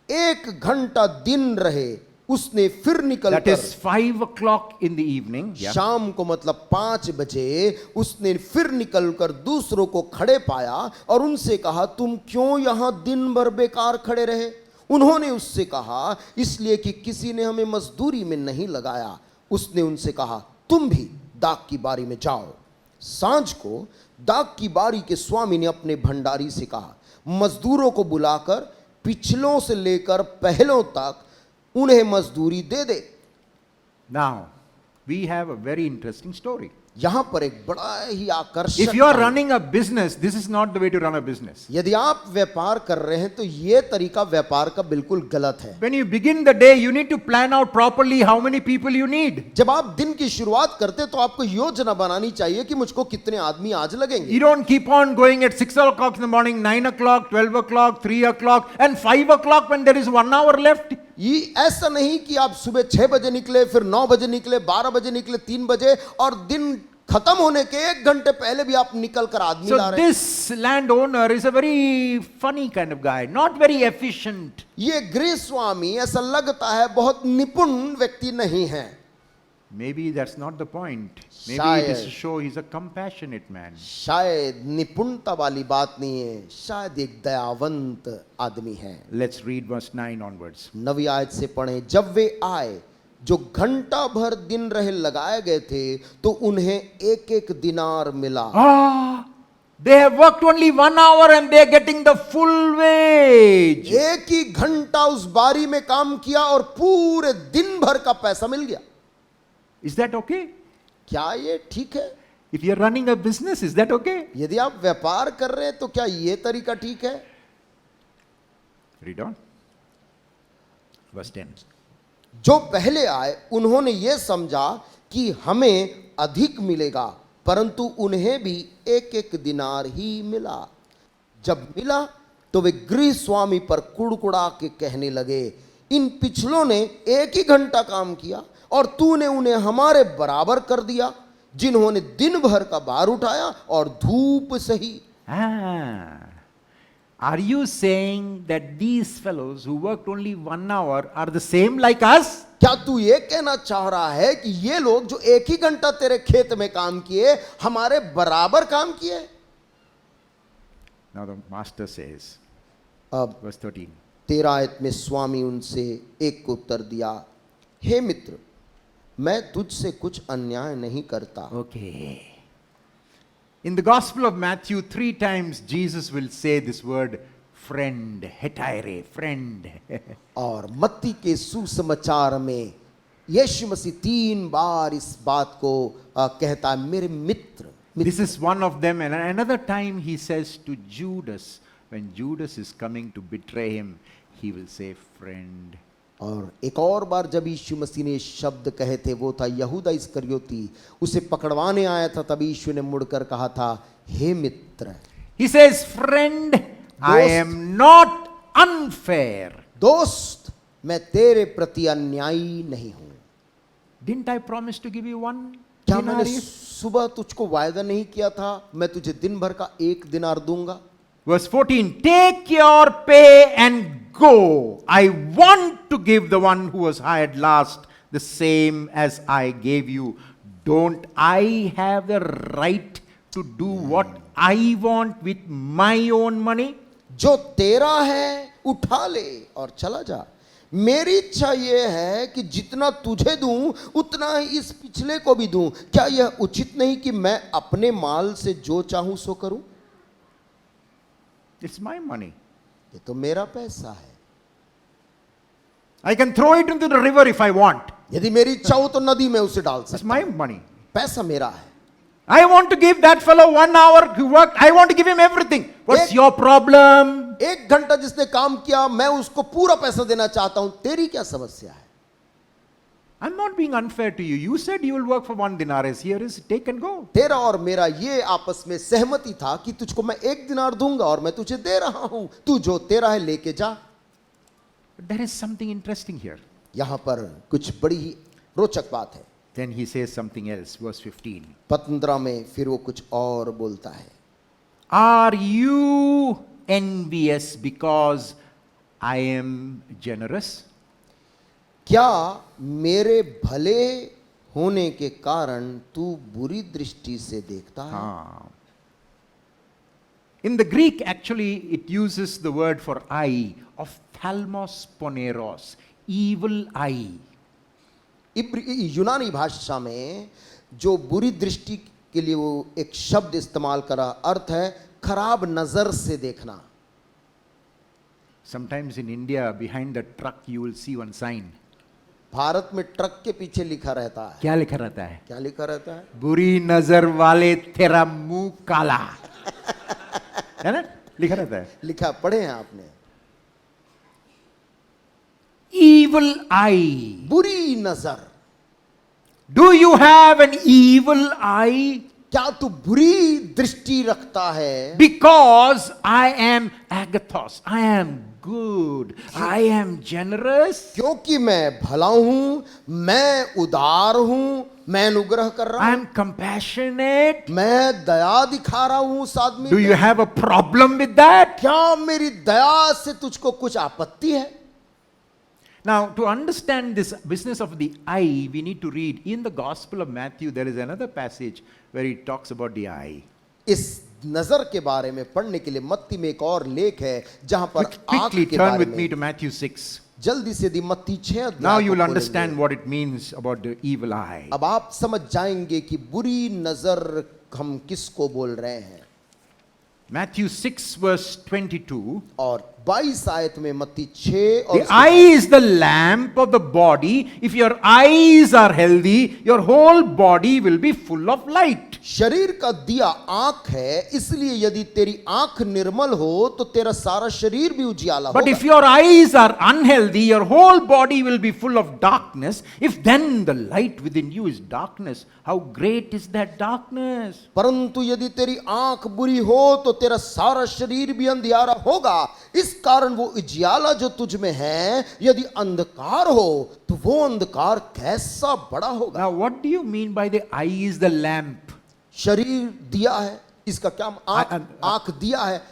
1 घंटा दिन रहे उसने फिर That निकलकर is 5 o'clock in the evening. Yeah. शाम को मतलब 5 बजे उसने फिर निकलकर दूसरों को खड़े पाया और उनसे कहा, तुम क्यों यहां दिन भर बेकार खड़े रहे? उन्होंने उससे कहा, इसलिए कि किसी ने हमें मजदूरी में नहीं लगाया। उसने उनसे कहा, तुम भी दाख की बारी में जाओ। सांझ को दाख की बारी के स्वामी ने अपने भंडारी से कहा, मजदूरों को बुलाकर पिछलों से लेकर पहलों तक उन्हें मजदूरी दे दे। Now, we have a very interesting story. यहां पर एक बड़ा ही आकर्षक, If you are running a business, this is not the way to run a business. यदि आप व्यापार कर रहे हैं तो यह तरीका व्यापार का बिल्कुल गलत है। When you begin the day, you need to plan out properly how many people you need. जब आप दिन की शुरुआत करते तो आपको योजना बनानी चाहिए कि मुझको कितने आदमी आज लगेंगे। You don't keep on going at 6 o'clock in the morning, 9 o'clock, 12 o'clock, 3 o'clock, and 5 o'clock when there is 1 hour left. ये ऐसा नहीं कि आप सुबह 6 बजे निकले, फिर 9 बजे निकले, 12 बजे निकले, 3 बजे और दिन खत्म होने के 1 घंटे पहले भी आप निकल कर आदमी ला So रहे हैं। this landowner is a very funny kind of guy, not very efficient. ये गृह स्वामी ऐसा लगता है बहुत निपुण व्यक्ति नहीं है। Maybe that's not the point. Maybe it is शायद। to show he's a compassionate man. शायद निपुणता वाली बात नहीं है, शायद एक दयावंत आदमी है। Let's read verse 9 onwards. 9वीं आयत से पढ़ें। जब वे आए जो घंटा भर दिन रहे लगाए गए थे तो उन्हें 1-1 दिनार मिला। They have worked only 1 hour and they are getting the full wage. एक ही घंटा उस बारी में काम किया और पूरे दिन भर का पैसा मिल गया। Is that okay? क्या ये ठीक है? If you are running a business, is that okay? यदि आप व्यापार कर रहे हैं तो क्या ये तरीका ठीक है? Read on. Verse 10. जो पहले आए उन्होंने ये समझा कि हमें अधिक मिलेगा, परंतु उन्हें भी 1-1 दिनार ही मिला। जब मिला तो वे गृह स्वामी पर कुड़कुड़ा के कहने लगे, इन पिछलों ने 1 ही घंटा काम किया और तूने उन्हें हमारे बराबर कर दिया, जिन्होंने दिन भर का भार उठाया और धूप सही। Are you saying that these fellows who worked only 1 hour are the same like us? क्या तू ये कहना चाह रहा है कि ये लोग जो 1 ही घंटा तेरे खेत में काम किए हमारे बराबर काम किए? Now the master says, अब verse 13. 13 आयत में स्वामी उनसे एक को उत्तर दिया, हे मित्र, मैं तुझसे कुछ अन्याय नहीं करता। Okay. In the Gospel of Matthew, 3 times Jesus will say this word friend, hetaire, friend. और मत्ती के सुसमाचार में यीशु मसीह 3 बार इस बात को कहता है, मेरे मित्र। This is one of them. And another time he says to Judas, when Judas is coming to betray him, he will say friend. और एक और बार जब यीशु मसीह ने शब्द कहे थे, वो था यहूदा इस्करियोती, उसे पकड़वाने आया था, तब यीशु ने मुड़कर कहा था, हे मित्र। He says, friend, I am not unfair. दोस्त, मैं तेरे प्रति अन्यायी नहीं हूं। Didn't I promise to give you one? क्या मैंने denarius? सुबह तुझको वायदा नहीं किया था मैं तुझे दिन भर का 1 दिनार दूंगा? Verse 14, take your pay and go. I want to give the one who was hired last the same as I gave you. Don't I have the right to do what I want with my own money? जो तेरा है उठा ले और चला जा। मेरी इच्छा यह है कि जितना तुझे दूं उतना ही इस पिछले को भी दूं। क्या यह उचित नहीं कि मैं अपने माल से जो चाहूं सो करूं? It's my money. ये तो मेरा पैसा है। I can throw it into the river if I want. यदि मेरी इच्छा हो तो नदी में उसे डाल It's सकता my हूं। money. पैसा मेरा है। I want to give that fellow 1 hour who worked. I want to give him everything. What's एक- your problem? 1 घंटा जिसने काम किया मैं उसको पूरा पैसा देना चाहता हूं। तेरी क्या समस्या है? I'm not being unfair to you. You said you will work for 1 denarius. Here is take and go. तेरा और मेरा ये आपस में सहमति था कि तुझको मैं 1 दिनार दूंगा और मैं तुझे दे रहा हूं। तू जो तेरा है लेके जा। But there is something interesting here. यहां पर कुछ बड़ी ही रोचक बात है। Then he says something else. Verse 15. 15 में फिर वो कुछ और बोलता है। Are you envious because I am generous? क्या मेरे भले होने के कारण तू बुरी दृष्टि से देखता है? Ah. In the Greek, actually, it uses the word for eye of thalmos poneros, evil eye. यूनानी भाषा में जो बुरी दृष्टि के लिए वो एक शब्द इस्तेमाल करा अर्थ है खराब नजर से देखना। Sometimes in India, behind the truck, you will see one sign. Bharat में ट्रक के पीछे लिखा रहता है। क्या लिखा रहता है? क्या लिखा रहता है? बुरी नजर वाले तेरा मुंह काला। है ना? लिखा रहता है। लिखा पढ़े हैं आपने? Evil eye. बुरी नजर। Do you have an evil eye? क्या तू बुरी दृष्टि रखता है? Because I am agathos. I am good. I am generous. क्योंकि मैं भला हूं, मैं उदार हूं, मैं अनुग्रह कर रहा I हूं, am compassionate. मैं दया दिखा रहा हूं उस आदमी Do पे। you have a problem with that? क्या मेरी दया से तुझको कुछ आपत्ति है? Now, to understand this business of the eye, we need to read in the Gospel of Matthew. There is another passage where he talks about the eye. इस नजर के बारे में पढ़ने के लिए मत्ती में एक और लेख है जहां पर आंख Quickly के turn बारे with me to में Matthew 6. जल्दी से यदि मत्ती 6 Now अध्याय you को will खोलेंगे। understand what it means about the evil eye. अब आप समझ जाएंगे कि बुरी नजर हम किसको बोल रहे हैं। Matthew 6 verse 22. और 22 आयत में मत्ती 6 और The eye is the lamp of the body. If your eyes are healthy, your whole body will be full of light. शरीर का दिया आंख है, इसलिए यदि तेरी आंख निर्मल हो तो तेरा सारा शरीर भी उजियाला But होगा। if your eyes are unhealthy, your whole body will be full of darkness. If then the light within you is darkness, how great is that darkness? परंतु यदि तेरी आंख बुरी हो तो तेरा सारा शरीर भी अंधियारा होगा। इस कारण वो उजियाला जो तुझ में है, यदि अंधकार हो तो वो अंधकार कैसा बड़ा होगा। Now, what do you mean by the eye is the lamp? शरीर दिया है, इसका क्या आंख दिया है,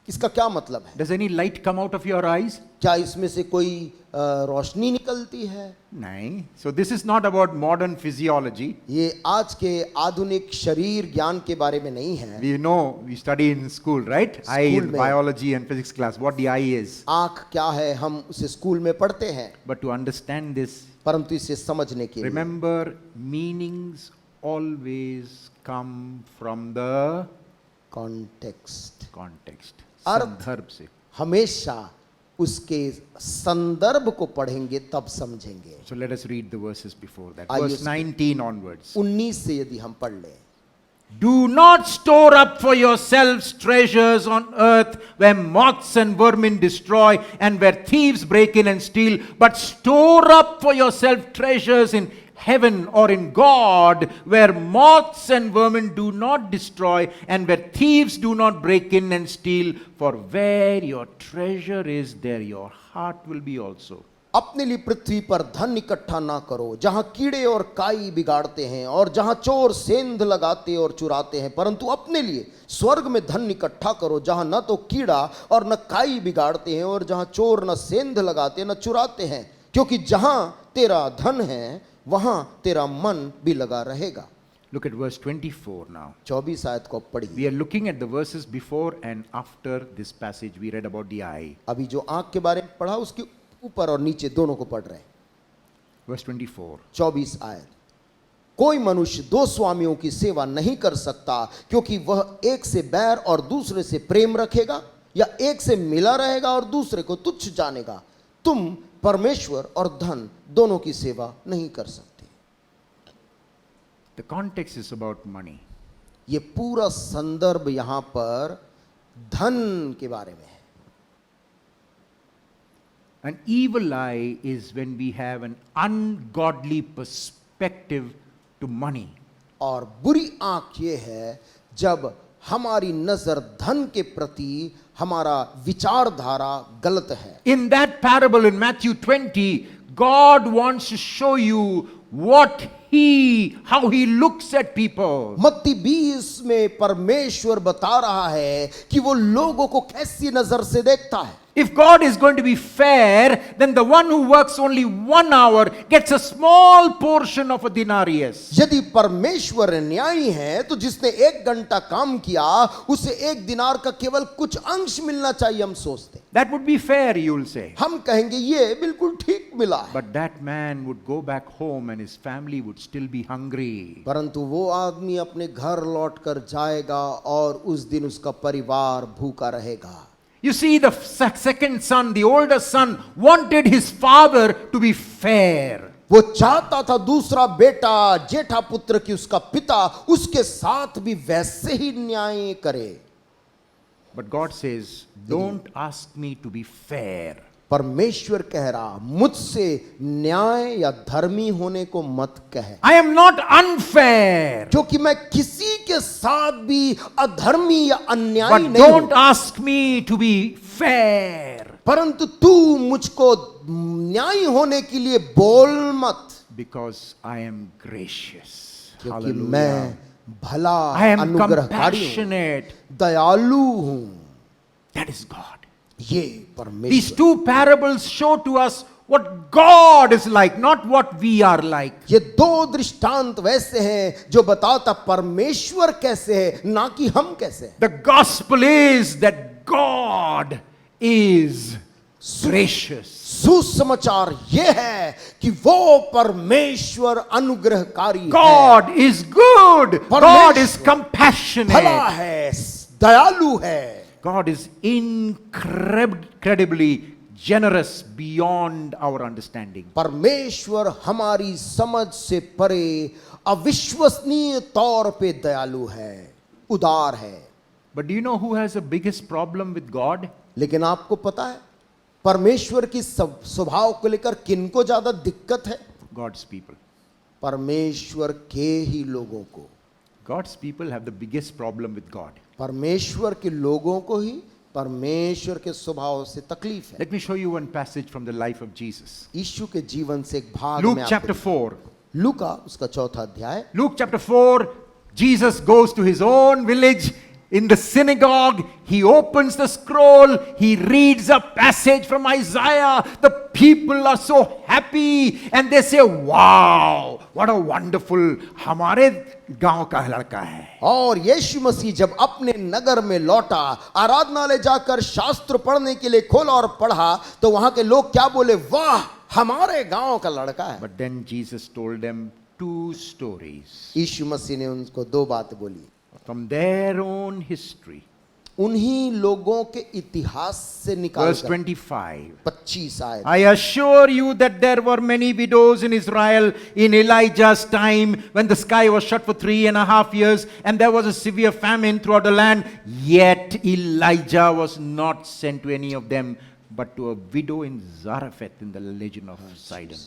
इसका क्या मतलब है? Does any light come out of your eyes? क्या इसमें से कोई रोशनी निकलती है? No. So this is not about modern physiology. ये आज के आधुनिक शरीर ज्ञान के बारे में नहीं है। We know, we study in school, right? Eye in में। biology and physics class, what the eye is. आंख क्या है हम उसे स्कूल में पढ़ते हैं, But to understand this, परंतु इसे समझने के लिए remember, meanings always come from the context, context. अर्थ संदर्भ से. हमेशा उसके संदर्भ को पढ़ेंगे तब समझेंगे। So let us read the verses before that. आइए Verse 19 onwards. 19 से यदि हम पढ़ लें, Do not store up for yourselves treasures on earth where moths and vermin destroy and where thieves break in and steal, but store up for yourself treasures in heaven or in God where moths and vermin do not destroy and where thieves do not break in and steal, for where your treasure is, there your heart will be also. अपने लिए पृथ्वी पर धन इकट्ठा ना करो, जहां कीड़े और काई बिगाड़ते हैं और जहां चोर सेंध लगाते और चुराते हैं, परंतु अपने लिए स्वर्ग में धन इकट्ठा करो, जहां न तो कीड़ा और न काई बिगाड़ते हैं और जहां चोर न सेंध लगाते न चुराते हैं, क्योंकि जहां तेरा धन है वहां तेरा मन भी लगा रहेगा। Look at verse 24 now. 24 आयत को पढ़िए। We are looking at the verses before and after this passage. We read about the eye. अभी जो आंख के बारे में पढ़ा उसके ऊपर और नीचे दोनों को पढ़ रहे हैं। Verse 24. 24 आयत, कोई मनुष्य दो स्वामियों की सेवा नहीं कर सकता, क्योंकि वह एक से बैर और दूसरे से प्रेम रखेगा, या एक से मिला रहेगा और दूसरे को तुच्छ जानेगा। तुम परमेश्वर और धन दोनों की सेवा नहीं कर सकते। The context is about money. ये पूरा संदर्भ यहां पर धन के बारे में है। An evil eye is when we have an ungodly perspective to money. और बुरी आंख ये है जब हमारी नजर धन के प्रति हमारा विचारधारा गलत है। In that parable in Matthew 20, God wants to show you how he looks at people. मत्ती 20 में परमेश्वर बता रहा है कि वो लोगों को कैसी नजर से देखता है। If God is going to be fair, then the one who works only 1 hour gets a small portion of a denarius. यदि परमेश्वर न्यायी है तो जिसने 1 घंटा काम किया उसे 1 दिनार का केवल कुछ अंश मिलना चाहिए, हम सोचते। That would be fair, you will say. हम कहेंगे ये बिल्कुल ठीक मिला है। But that man would go back home and his family would still be hungry. परंतु वो आदमी अपने घर लौट कर जाएगा और उस दिन उसका परिवार भूखा रहेगा। You see, the second son, the older son, wanted his father to be fair. वो चाहता था दूसरा बेटा जेठा पुत्र की उसका पिता उसके साथ भी वैसे ही न्याय करे। But God says, don't ask me to be fair. परमेश्वर कह रहा मुझसे न्याय या धर्मी होने को मत कहे। I am not unfair. क्योंकि मैं किसी के साथ भी अधर्मी या अन्यायी But नहीं हूं। don't ask me to be fair. परंतु तू मुझको न्यायी होने के लिए बोल मत। Because I am gracious. क्योंकि मैं भला I am अनुग्रहकारी हूं, compassionate. दयालु हूं। That is God. ये These परमेश्वर। 2 parables show to us what God is like, not what we are like. ये 2 दृष्टांत वैसे हैं जो बताता परमेश्वर कैसे है, ना कि हम कैसे हैं। The gospel is that God is gracious. सुसमाचार ये है कि वो परमेश्वर अनुग्रहकारी है, God is good. God is compassionate. भला है, दयालु है। God is incredibly generous beyond our understanding. परमेश्वर हमारी समझ से परे अविश्वसनीय तौर पे दयालु है, उदार है। But do you know who has the biggest problem with God? लेकिन आपको पता है परमेश्वर की स्वभाव को लेकर किनको ज्यादा दिक्कत है? God's people. परमेश्वर के ही लोगों को। God's people have the biggest problem with God. परमेश्वर के लोगों को ही परमेश्वर के स्वभाव से तकलीफ है। Let me show you one passage from the life of Jesus. यीशु के जीवन से एक भाग Luke में chapter आपको, 4. लूका उसका 4था अध्याय। Luke chapter 4, Jesus goes to his own village. In the synagogue, he opens the scroll, he reads a passage from Isaiah. The people are so happy and they say, wow, what a wonderful, हमारे गांव का लड़का है। और यीशु मसीह जब अपने नगर में लौटा, आराधनालय जाकर शास्त्र पढ़ने के लिए खोला और पढ़ा, तो वहां के लोग क्या बोले? वाह, हमारे गांव का लड़का है। But then Jesus told them 2 stories यीशु मसीह ने उनको 2 बातें बोली from their own history. उन्हीं लोगों के इतिहास से निकाल Verse कर। 25. 25 आए। I assure you that there were many widows in Israel in Elijah's time when the sky was shut for 3.5 years and there was a severe famine throughout the land. Yet Elijah was not sent to any of them but to a widow in Zarephath in the region of Sidon.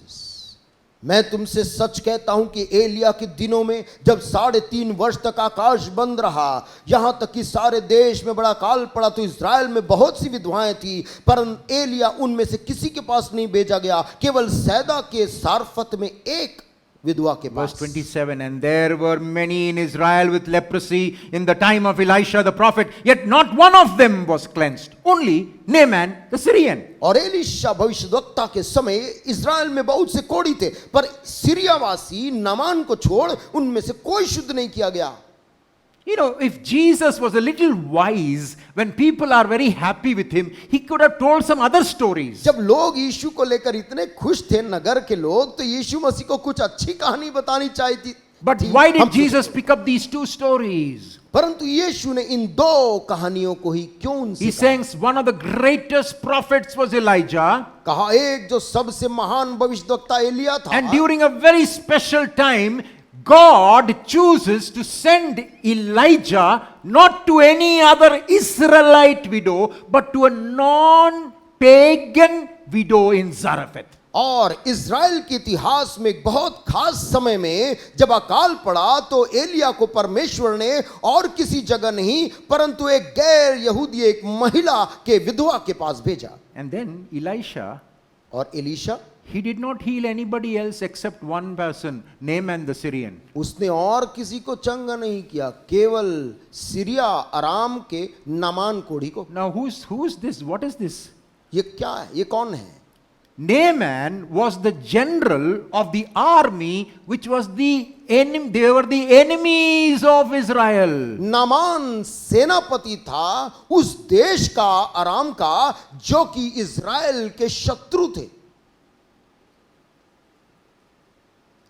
मैं तुमसे सच कहता हूं कि एलिया के दिनों में जब 3.5 वर्ष तक आकाश बंद रहा, यहां तक कि सारे देश में बड़ा काल पड़ा, तो इज़राइल में बहुत सी विधवाएं थी, पर एलिया उनमें से किसी के पास नहीं भेजा गया, केवल सैदा के सारफत में एक विधवा के Verse pass. 27, and there were many in Israel with leprosy in the time of Elisha the prophet, yet not one of them was cleansed, only Naaman the Syrian. और एलीशा भविष्यद्वक्ता के समय इज़राइल में बहुत से कोढ़ी थे, पर सीरियावासी नामान को छोड़ उनमें से कोई शुद्ध नहीं किया गया। You know, if Jesus was a little wise, when people are very happy with him, he could have told some other stories. जब लोग यीशु को लेकर इतने खुश थे, नगर के लोग, तो यीशु मसीह को कुछ अच्छी कहानी बतानी चाहिए थी। But why did Jesus pick up these two stories? परंतु यीशु ने इन दो कहानियों को ही क्यों उनसे He says one of the greatest prophets was Elijah, कहा? एक जो सबसे महान भविष्यद्वक्ता एलिया था, and during a very special time, God chooses to send Elijah not to any other Israelite widow, but to a non-pagan widow in Zarephath. और Israel के इतिहास में एक बहुत खास समय में जब अकाल पड़ा, तो एलिया को परमेश्वर ने और किसी जगह नहीं, परंतु एक गैर यहूदी एक महिला के विधवा के पास भेजा। And then Elisha, और Elisha, he did not heal anybody else except one person, Naaman the Syrian. उसने और किसी को चंगा नहीं किया, केवल सीरिया अराम के नामान कोढ़ी को। Now who's this? What is this? ये क्या है? ये कौन है? Naaman was the general of the army which was the enemy. They were the enemies of Israel. Naaman सेनापति था उस देश का, अराम का, जो कि इज़राइल के शत्रु थे।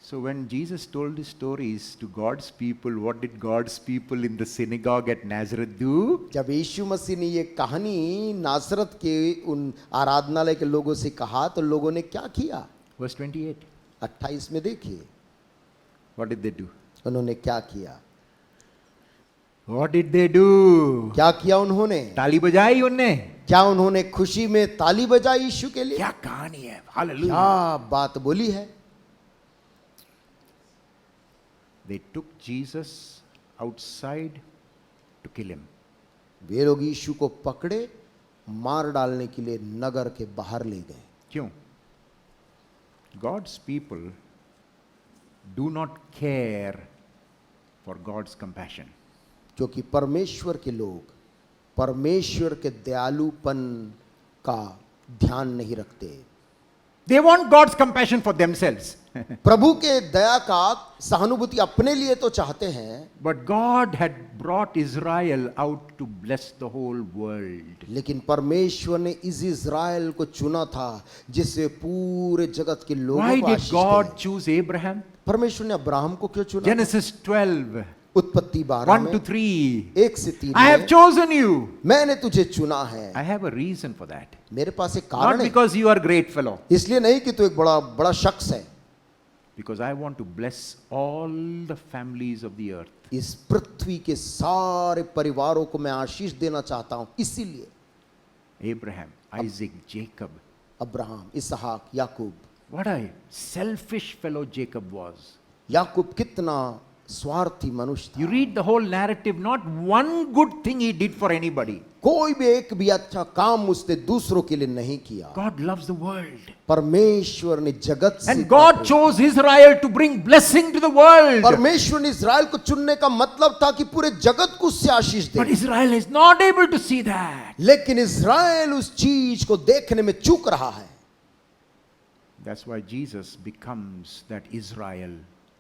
So when Jesus told his stories to God's people, what did God's people in the synagogue at Nazareth do? जब यीशु मसीह ने ये कहानी नासरत के उन आराधनालय के लोगों से कहा, तो लोगों ने क्या किया? Verse 28. 28 में देखिए What did they do? उन्होंने क्या किया। What did they do? क्या किया उन्होंने? ताली बजाई उनने? क्या उन्होंने खुशी में ताली बजाई यीशु के लिए? क्या कहानी है? Hallelujah. क्या बात बोली है। They took Jesus outside to kill him. वे लोग यीशु को पकड़े, मार डालने के लिए नगर के बाहर ले गए। क्यों? God's people do not care for God's compassion. क्योंकि परमेश्वर के लोग परमेश्वर के दयालुपन का ध्यान नहीं रखते। They want God's compassion for themselves. प्रभु के दया का सहानुभूति अपने लिए तो चाहते हैं, But God had brought Israel out to bless the whole world. लेकिन परमेश्वर ने इस इज़राइल को चुना था जिससे पूरे जगत के लोगों Why को did Ashish God they. choose Abraham? परमेश्वर ने अब्राहम को क्यों चुना? Genesis 12, उत्पत्ति 12 1 में to 3. 1 से 3 I have में, chosen you. मैंने तुझे चुना है। I have a reason for that. मेरे पास एक Not कारण है, because you are a great fellow. इसलिए नहीं कि तू एक बड़ा बड़ा शख्स है। Because I want to bless all the families of the earth. इस पृथ्वी के सारे परिवारों को मैं आशीष देना चाहता हूं, इसीलिए Abraham, Isaac, Jacob. अब्राहम, इसहाक, याकूब। What a selfish fellow Jacob was. याकूब कितना स्वार्थी मनुष्य था। You read the whole narrative, not one good thing he did for anybody. कोई भी एक भी अच्छा काम उसने दूसरों के लिए नहीं किया। God loves the world. परमेश्वर ने जगत से And God chose Israel to bring blessing to the world. परमेश्वर ने इज़राइल को चुनने का मतलब था कि पूरे जगत को उससे आशीष But they. Israel is not able to see that. लेकिन इज़राइल उस चीज को देखने में चूक रहा है। That's why Jesus becomes that Israel,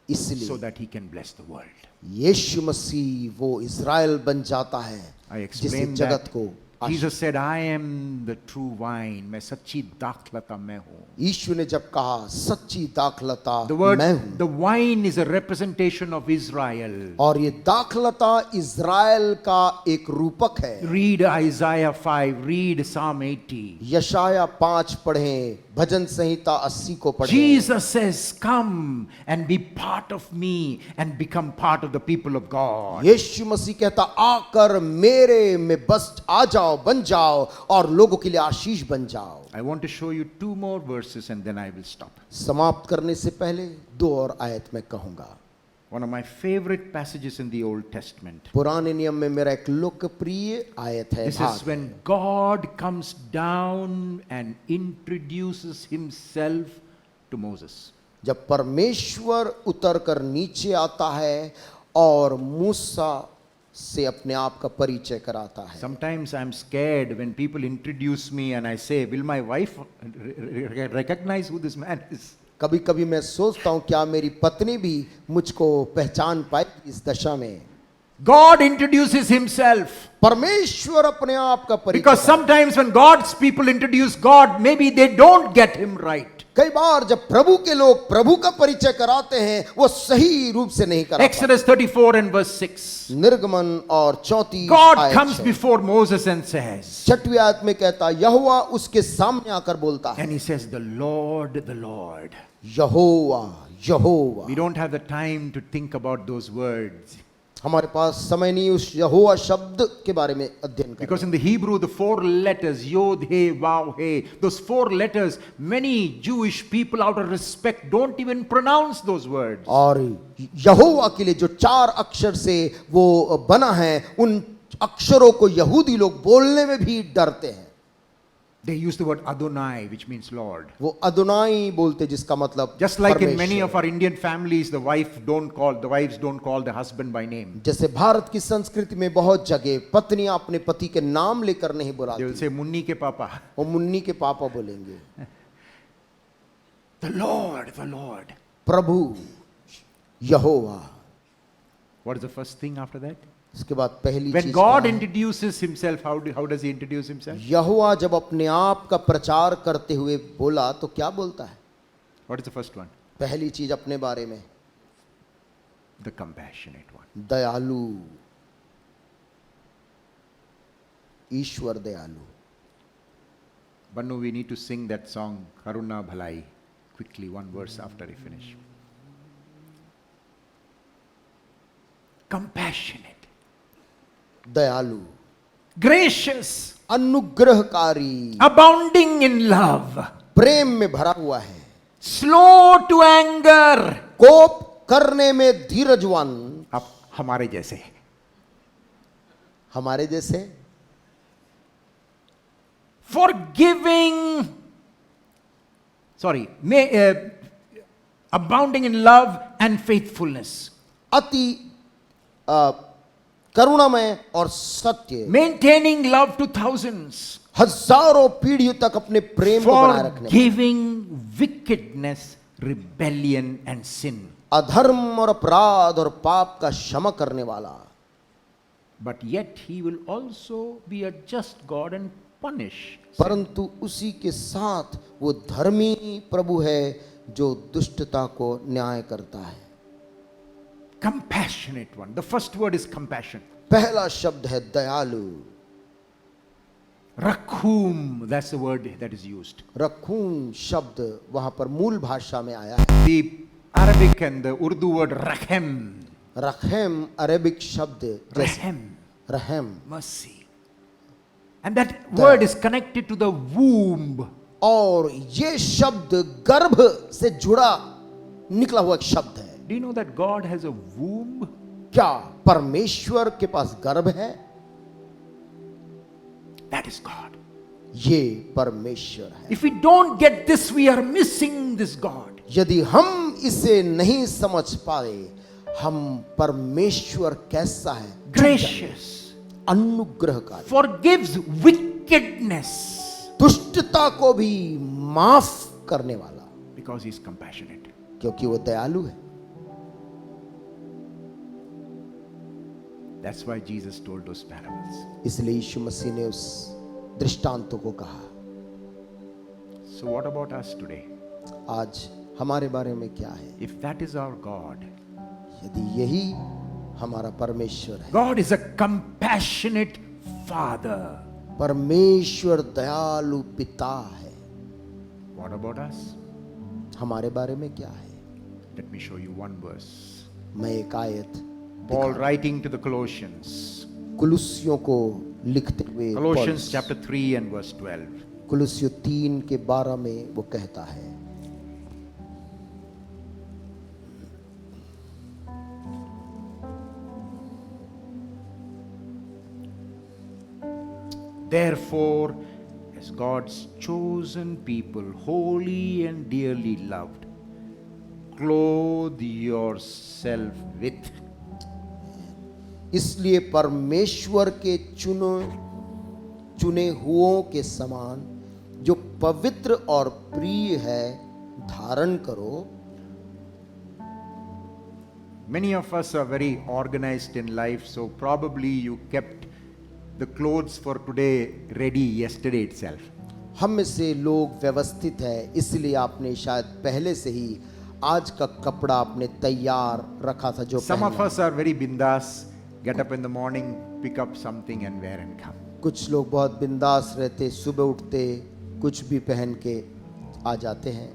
so इसलिए that he can bless the world. यीशु मसीह वो इज़राइल बन जाता है I जिससे explained जगत that. को Jesus said, I am the true wine. मैं सच्ची दाखलता मैं हूँ. यीशु ने जब कहा सच्ची दाखलता The word, मैं हूं, the wine is a representation of Israel. और ये दाखलता इज़राइल का एक रूपक है। Read Isaiah 5, read Psalm 80. यशाया 5 पढ़ें, भजन संहिता 80 को पढ़ें। Jesus says, "Come and be part of me and become part of the people of God." यीशु मसीह कहता, आकर मेरे में बस आ जाओ, बन जाओ और लोगों के लिए आशीष बन जाओ। I want to show you 2 more verses and then I will stop. समाप्त करने से पहले 2 और आयत में कहूंगा। One of my favorite passages in the Old Testament. पुराने नियम में मेरा एक लोकप्रिय आयत है। This is when God comes down and introduces himself to Moses. जब परमेश्वर उतर कर नीचे आता है और मूसा से अपने आप का परिचय कराता है। Sometimes I'm scared when people introduce me and I say, "Will my wife recognize who this man is?" कभी कभी मैं सोचता हूं क्या मेरी पत्नी भी मुझको पहचान पाएगी इस दशा में। God introduces himself. परमेश्वर अपने आप का परिचय। Because sometimes when God's people introduce God, maybe they don't get him right. कई बार जब प्रभु के लोग प्रभु का परिचय कराते हैं वो सही रूप से नहीं कराते। Exodus 34 and verse 6. निर्गमन और 34 God आयत comes है। before Moses and says, 6वीं आयत में कहता, यहोवा उसके सामने आकर बोलता है। and he says, "The Lord, the Lord." Jehovah Jehovah. We don't have the time to think about those words. हमारे पास समय नहीं उस यहोवा शब्द के बारे में अध्ययन करने। Because in the Hebrew, the 4 letters, Yod, He, Vav, He, those 4 letters, many Jewish people out of respect don't even pronounce those words. और यहोवा के लिए जो 4 अक्षर से वो बना है, उन अक्षरों को यहूदी लोग बोलने में भी डरते हैं। They use the word Adonai, which means Lord. वो अदोनाई बोलते जिसका मतलब Just like in परमेश्वर। many of our Indian families, the wives don't call the husband by name. जैसे भारत की संस्कृति में बहुत जगह पत्नियां अपने पति के नाम लेकर नहीं They will बुलाती, say, "Munni ke papa." वो मुन्नी के पापा बोलेंगे। The Lord, the Lord. Prabhu Jehovah. What is the first thing after that? इसके बाद पहली When चीज God क्या है? introduces himself, how does he introduce himself? यहोवा जब अपने आप का प्रचार करते हुए बोला तो क्या बोलता है? What is the first one? पहली चीज अपने बारे में, The compassionate one. दयालु, ईश्वर दयालु। Bannu, we need to sing that song, Karuna Bhalai, quickly, one verse after I finish. Compassionate, दयालु, gracious, अनुग्रहकारी, abounding in love, प्रेम में भरा हुआ है, slow to anger. कोप करने में धीरजवान। अब हमारे जैसे, हमारे जैसे, forgiving, abounding in love and faithfulness, अति करुणामय और सत्य, maintaining love to thousands, हजारों पीढ़ियों तक अपने प्रेम को बनाए रखने वाला, forgiving wickedness, rebellion and sin. अधर्म और अपराध और पाप का क्षमा करने वाला। But yet he will also be a just God and punish. परंतु उसी के साथ वो धर्मी प्रभु है जो दुष्टता को न्याय करता है। Compassionate one. The first word is compassion. पहला शब्द है दयालु। Rakhum, that's the word that is used. रखूं शब्द वहां पर मूल भाषा में आया है। The Arabic and the Urdu word rahem. रखेम अरेबिक शब्द जैसे Rahem, रहम, mercy. And that word is connected to the womb. और ये शब्द गर्भ से जुड़ा निकला हुआ एक शब्द है। Do you know that God has a womb? क्या परमेश्वर के पास गर्भ है? That is God. ये परमेश्वर है। If we don't get this, we are missing this God. यदि हम इसे नहीं समझ पाए, हम परमेश्वर कैसा है? Gracious, अनुग्रहकारी, forgives wickedness दुष्टता को भी माफ करने वाला, because he is compassionate. क्योंकि वो दयालु है। That's why Jesus told those parables. इसलिए यीशु मसीह ने उस दृष्टांतों को कहा। So what about us today? आज हमारे बारे में क्या है? If that is our God, यदि यही हमारा परमेश्वर है, God is a What about us? हमारे बारे में क्या है? Let me show you one verse. मैं एक आयत Paul writing to the Colossians. कुलुस्सियों को लिखते हुए Colossians chapter 3 and verse 12. कुलुस्सियों 3 के 12 में वो कहता है, Therefore, as God's chosen people, holy and dearly loved, clothe yourself with. इसलिए परमेश्वर के चुने हुओं के समान जो पवित्र और प्रिय है धारण करो. Many of us are very organized in life, so probably you kept the clothes for today ready yesterday itself. हम में से लोग व्यवस्थित है, इसलिए आपने शायद पहले से ही आज का कपड़ा आपने तैयार रखा था जो Some of पहनना. us are very bindas, get up in the morning, pick up something and wear and come. कुछ लोग बहुत बिंदास रहते, सुबह उठते कुछ भी पहन के आ जाते हैं.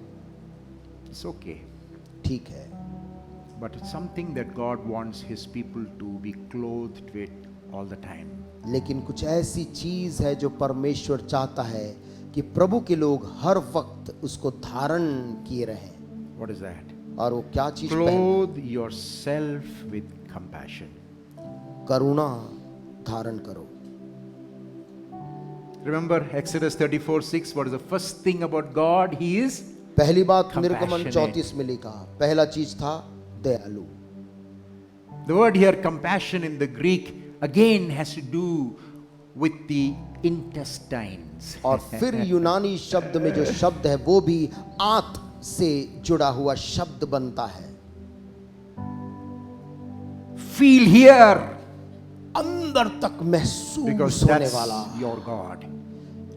It's okay. ठीक है, But it's something that God wants His people to be clothed with all the time. लेकिन कुछ ऐसी चीज है जो परमेश्वर चाहता है कि प्रभु के लोग हर वक्त उसको धारण किए रहें. What is that? और वो क्या चीज पहन? Clothe yourself with compassion. करुणा धारण करो. Remember Exodus 34:6. What is the first thing about God? He is पहली बात निर्गमन Compassionate. 34 में लिखा, पहला चीज था दयालु. the word here compassion in the Greek again has to do with the intestines. और फिर यूनानी शब्द में जो शब्द है वो भी आंत से जुड़ा हुआ शब्द बनता है. Feel here अंदर तक महसूस because होने that's वाला, your God.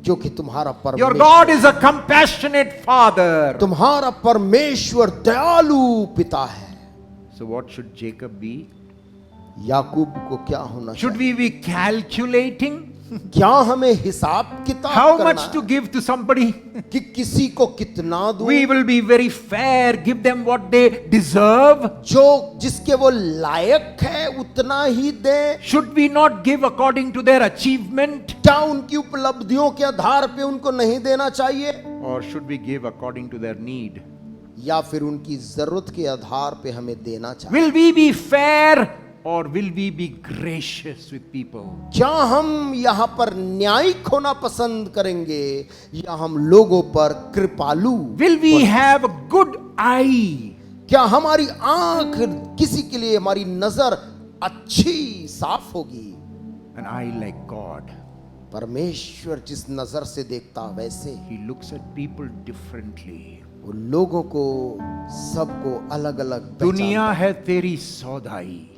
क्योंकि तुम्हारा Your परमेश्वर, God is a compassionate Father. तुम्हारा परमेश्वर दयालु पिता है. So what should Jacob be? याकूब को क्या होना Should चाहिए? we be calculating क्या हमें हिसाब किताब how करना much to है? give to somebody? कि किसी को कितना दूं? We will be very fair, give them what they deserve. जो जिसके वो लायक है उतना ही दे. Should we not give according to their achievement? क्या उनकी उपलब्धियों के आधार पे उनको नहीं देना चाहिए, Or should we give according to their need? या फिर उनकी जरूरत के आधार पे हमें देना चाहिए? Will we be fair or will we be gracious with people? क्या हम यहाँ पर न्यायिक होना पसंद करेंगे या हम लोगों पर कृपालु? Will we have a good eye? क्या हमारी आंख किसी के लिए, हमारी नजर अच्छी साफ होगी? An eye like God. परमेश्वर जिस नजर से देखता वैसे He looks at people differently. वो लोगों को सबको अलग अलग दुनिया है तेरी सौदाई.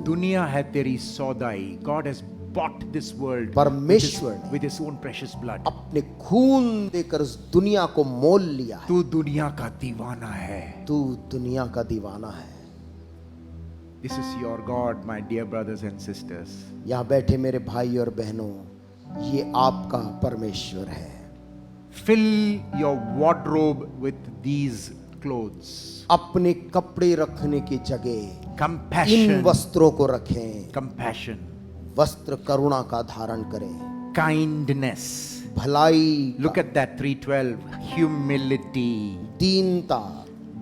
दुनिया है तेरी सौदाई. God has bought this world परमेश्वर ने with his own precious blood. अपने खून देकर उस दुनिया को मोल लिया है. तू दुनिया का दीवाना है. तू दुनिया का दीवाना है. This is your God, my dear brothers and sisters. यहाँ बैठे मेरे भाई और बहनों, ये आपका परमेश्वर है. Fill your wardrobe with these clothes. अपने कपड़े रखने की जगह इन Compassion. वस्त्रों को रखें. Compassion. वस्त्र करुणा का धारण करें. Kindness. भलाई, Look at that 3:12. Humility. दीनता,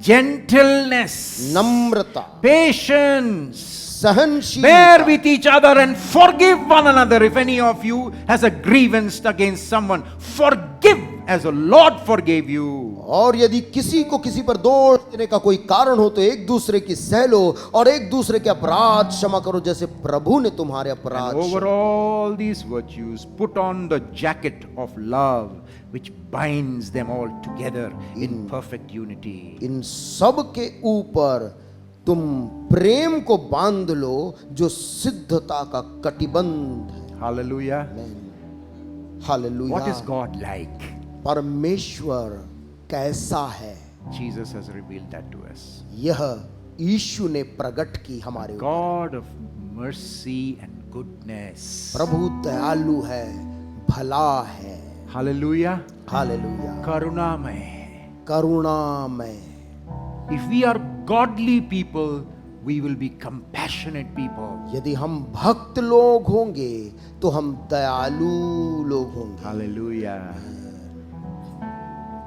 Gentleness. नम्रता, Patience. Bear सहनशीलता, with each other and forgive one another. If any of you has a grievance against someone, forgive as the Lord forgave you. और यदि किसी को किसी पर दोष देने का कोई कारण हो तो एक दूसरे की सह लो और एक दूसरे के अपराध क्षमा करो जैसे प्रभु ने तुम्हारे अपराध And over क्षमा. all these virtues, put on the jacket of love, which binds them all together in perfect unity. इन सब के ऊपर तुम प्रेम को बांध लो जो सिद्धता का कटिबंध है. Hallelujah. Hallelujah. What is God like? परमेश्वर कैसा है, Jesus has revealed that to us. यह यीशु ने प्रकट की हमारे ऊपर. God of mercy and goodness. प्रभु दयालु है, भला है. Hallelujah. हालेलुया। Karunamay. करुणामय। If we are godly people, we will be compassionate people. यदि हम भक्त लोग होंगे तो हम दयालु लोग होंगे। Hallelujah.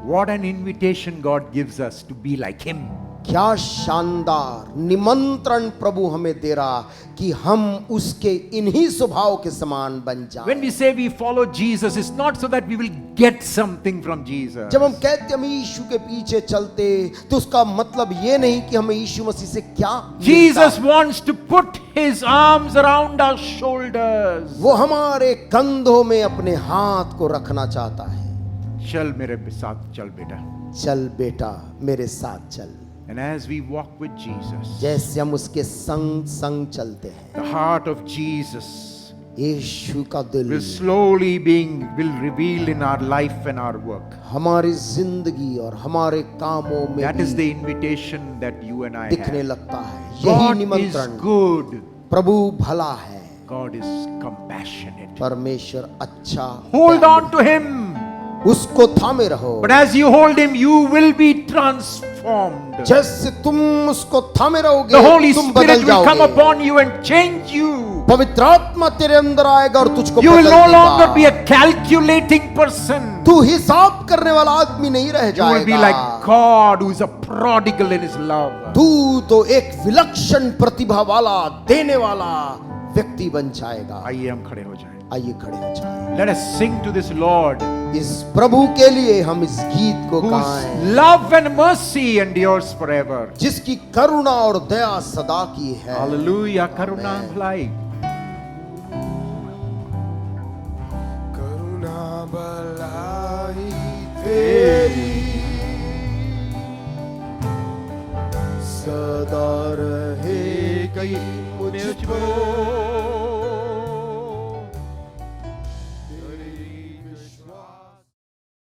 What an invitation God gives us to be like Him. क्या शानदार निमंत्रण प्रभु हमें दे रहा कि हम उसके इन्हीं स्वभाव के समान बन जाएं। When we say we follow Jesus, it's not so that we will get something from Jesus. जब हम कहते हम यीशु के पीछे चलते तो उसका मतलब ये नहीं कि हमें यीशु मसीह से क्या Jesus मिलता। wants to put His arms around our shoulders. वो हमारे कंधों में अपने हाथ को रखना चाहता है। चल मेरे साथ चल बेटा. चल बेटा मेरे साथ चल। And as we walk with Jesus, जैसे हम उसके संग संग चलते हैं, the heart of Jesus यीशु का दिल will slowly will reveal in our life and our work. हमारी जिंदगी और हमारे कामों में That is भी the invitation that you and I दिखने have. लगता है। यही God is निमंत्रण। good. प्रभु भला है, God is compassionate. परमेश्वर अच्छा। Hold दयालु on to Him. है। उसको थामे रहो। But as you hold Him, you will be transformed. जैसे तुम उसको थामे रहोगे The Holy तुम Spirit बदल will come जाओगे। upon you and change you. पवित्र आत्मा तेरे अंदर आएगा और तुझको You will बदल no देगा। longer be a calculating person. तू हिसाब करने वाला आदमी नहीं रह You will be जाएगा। like God, who is a prodigal in His love. तू तो एक विलक्षण प्रतिभा वाला देने वाला व्यक्ति बन जाएगा। आइए हम खड़े हो जाएं. आइए खड़े हो जाएं। Let us sing to this Lord, इस प्रभु के लिए हम इस गीत को whose गाएं, love and mercy endures forever. जिसकी करुणा और दया सदा की है। Hallelujah. Karuna bhai. करुणा भलाई तेरी सदा रहेगी मुझ पर।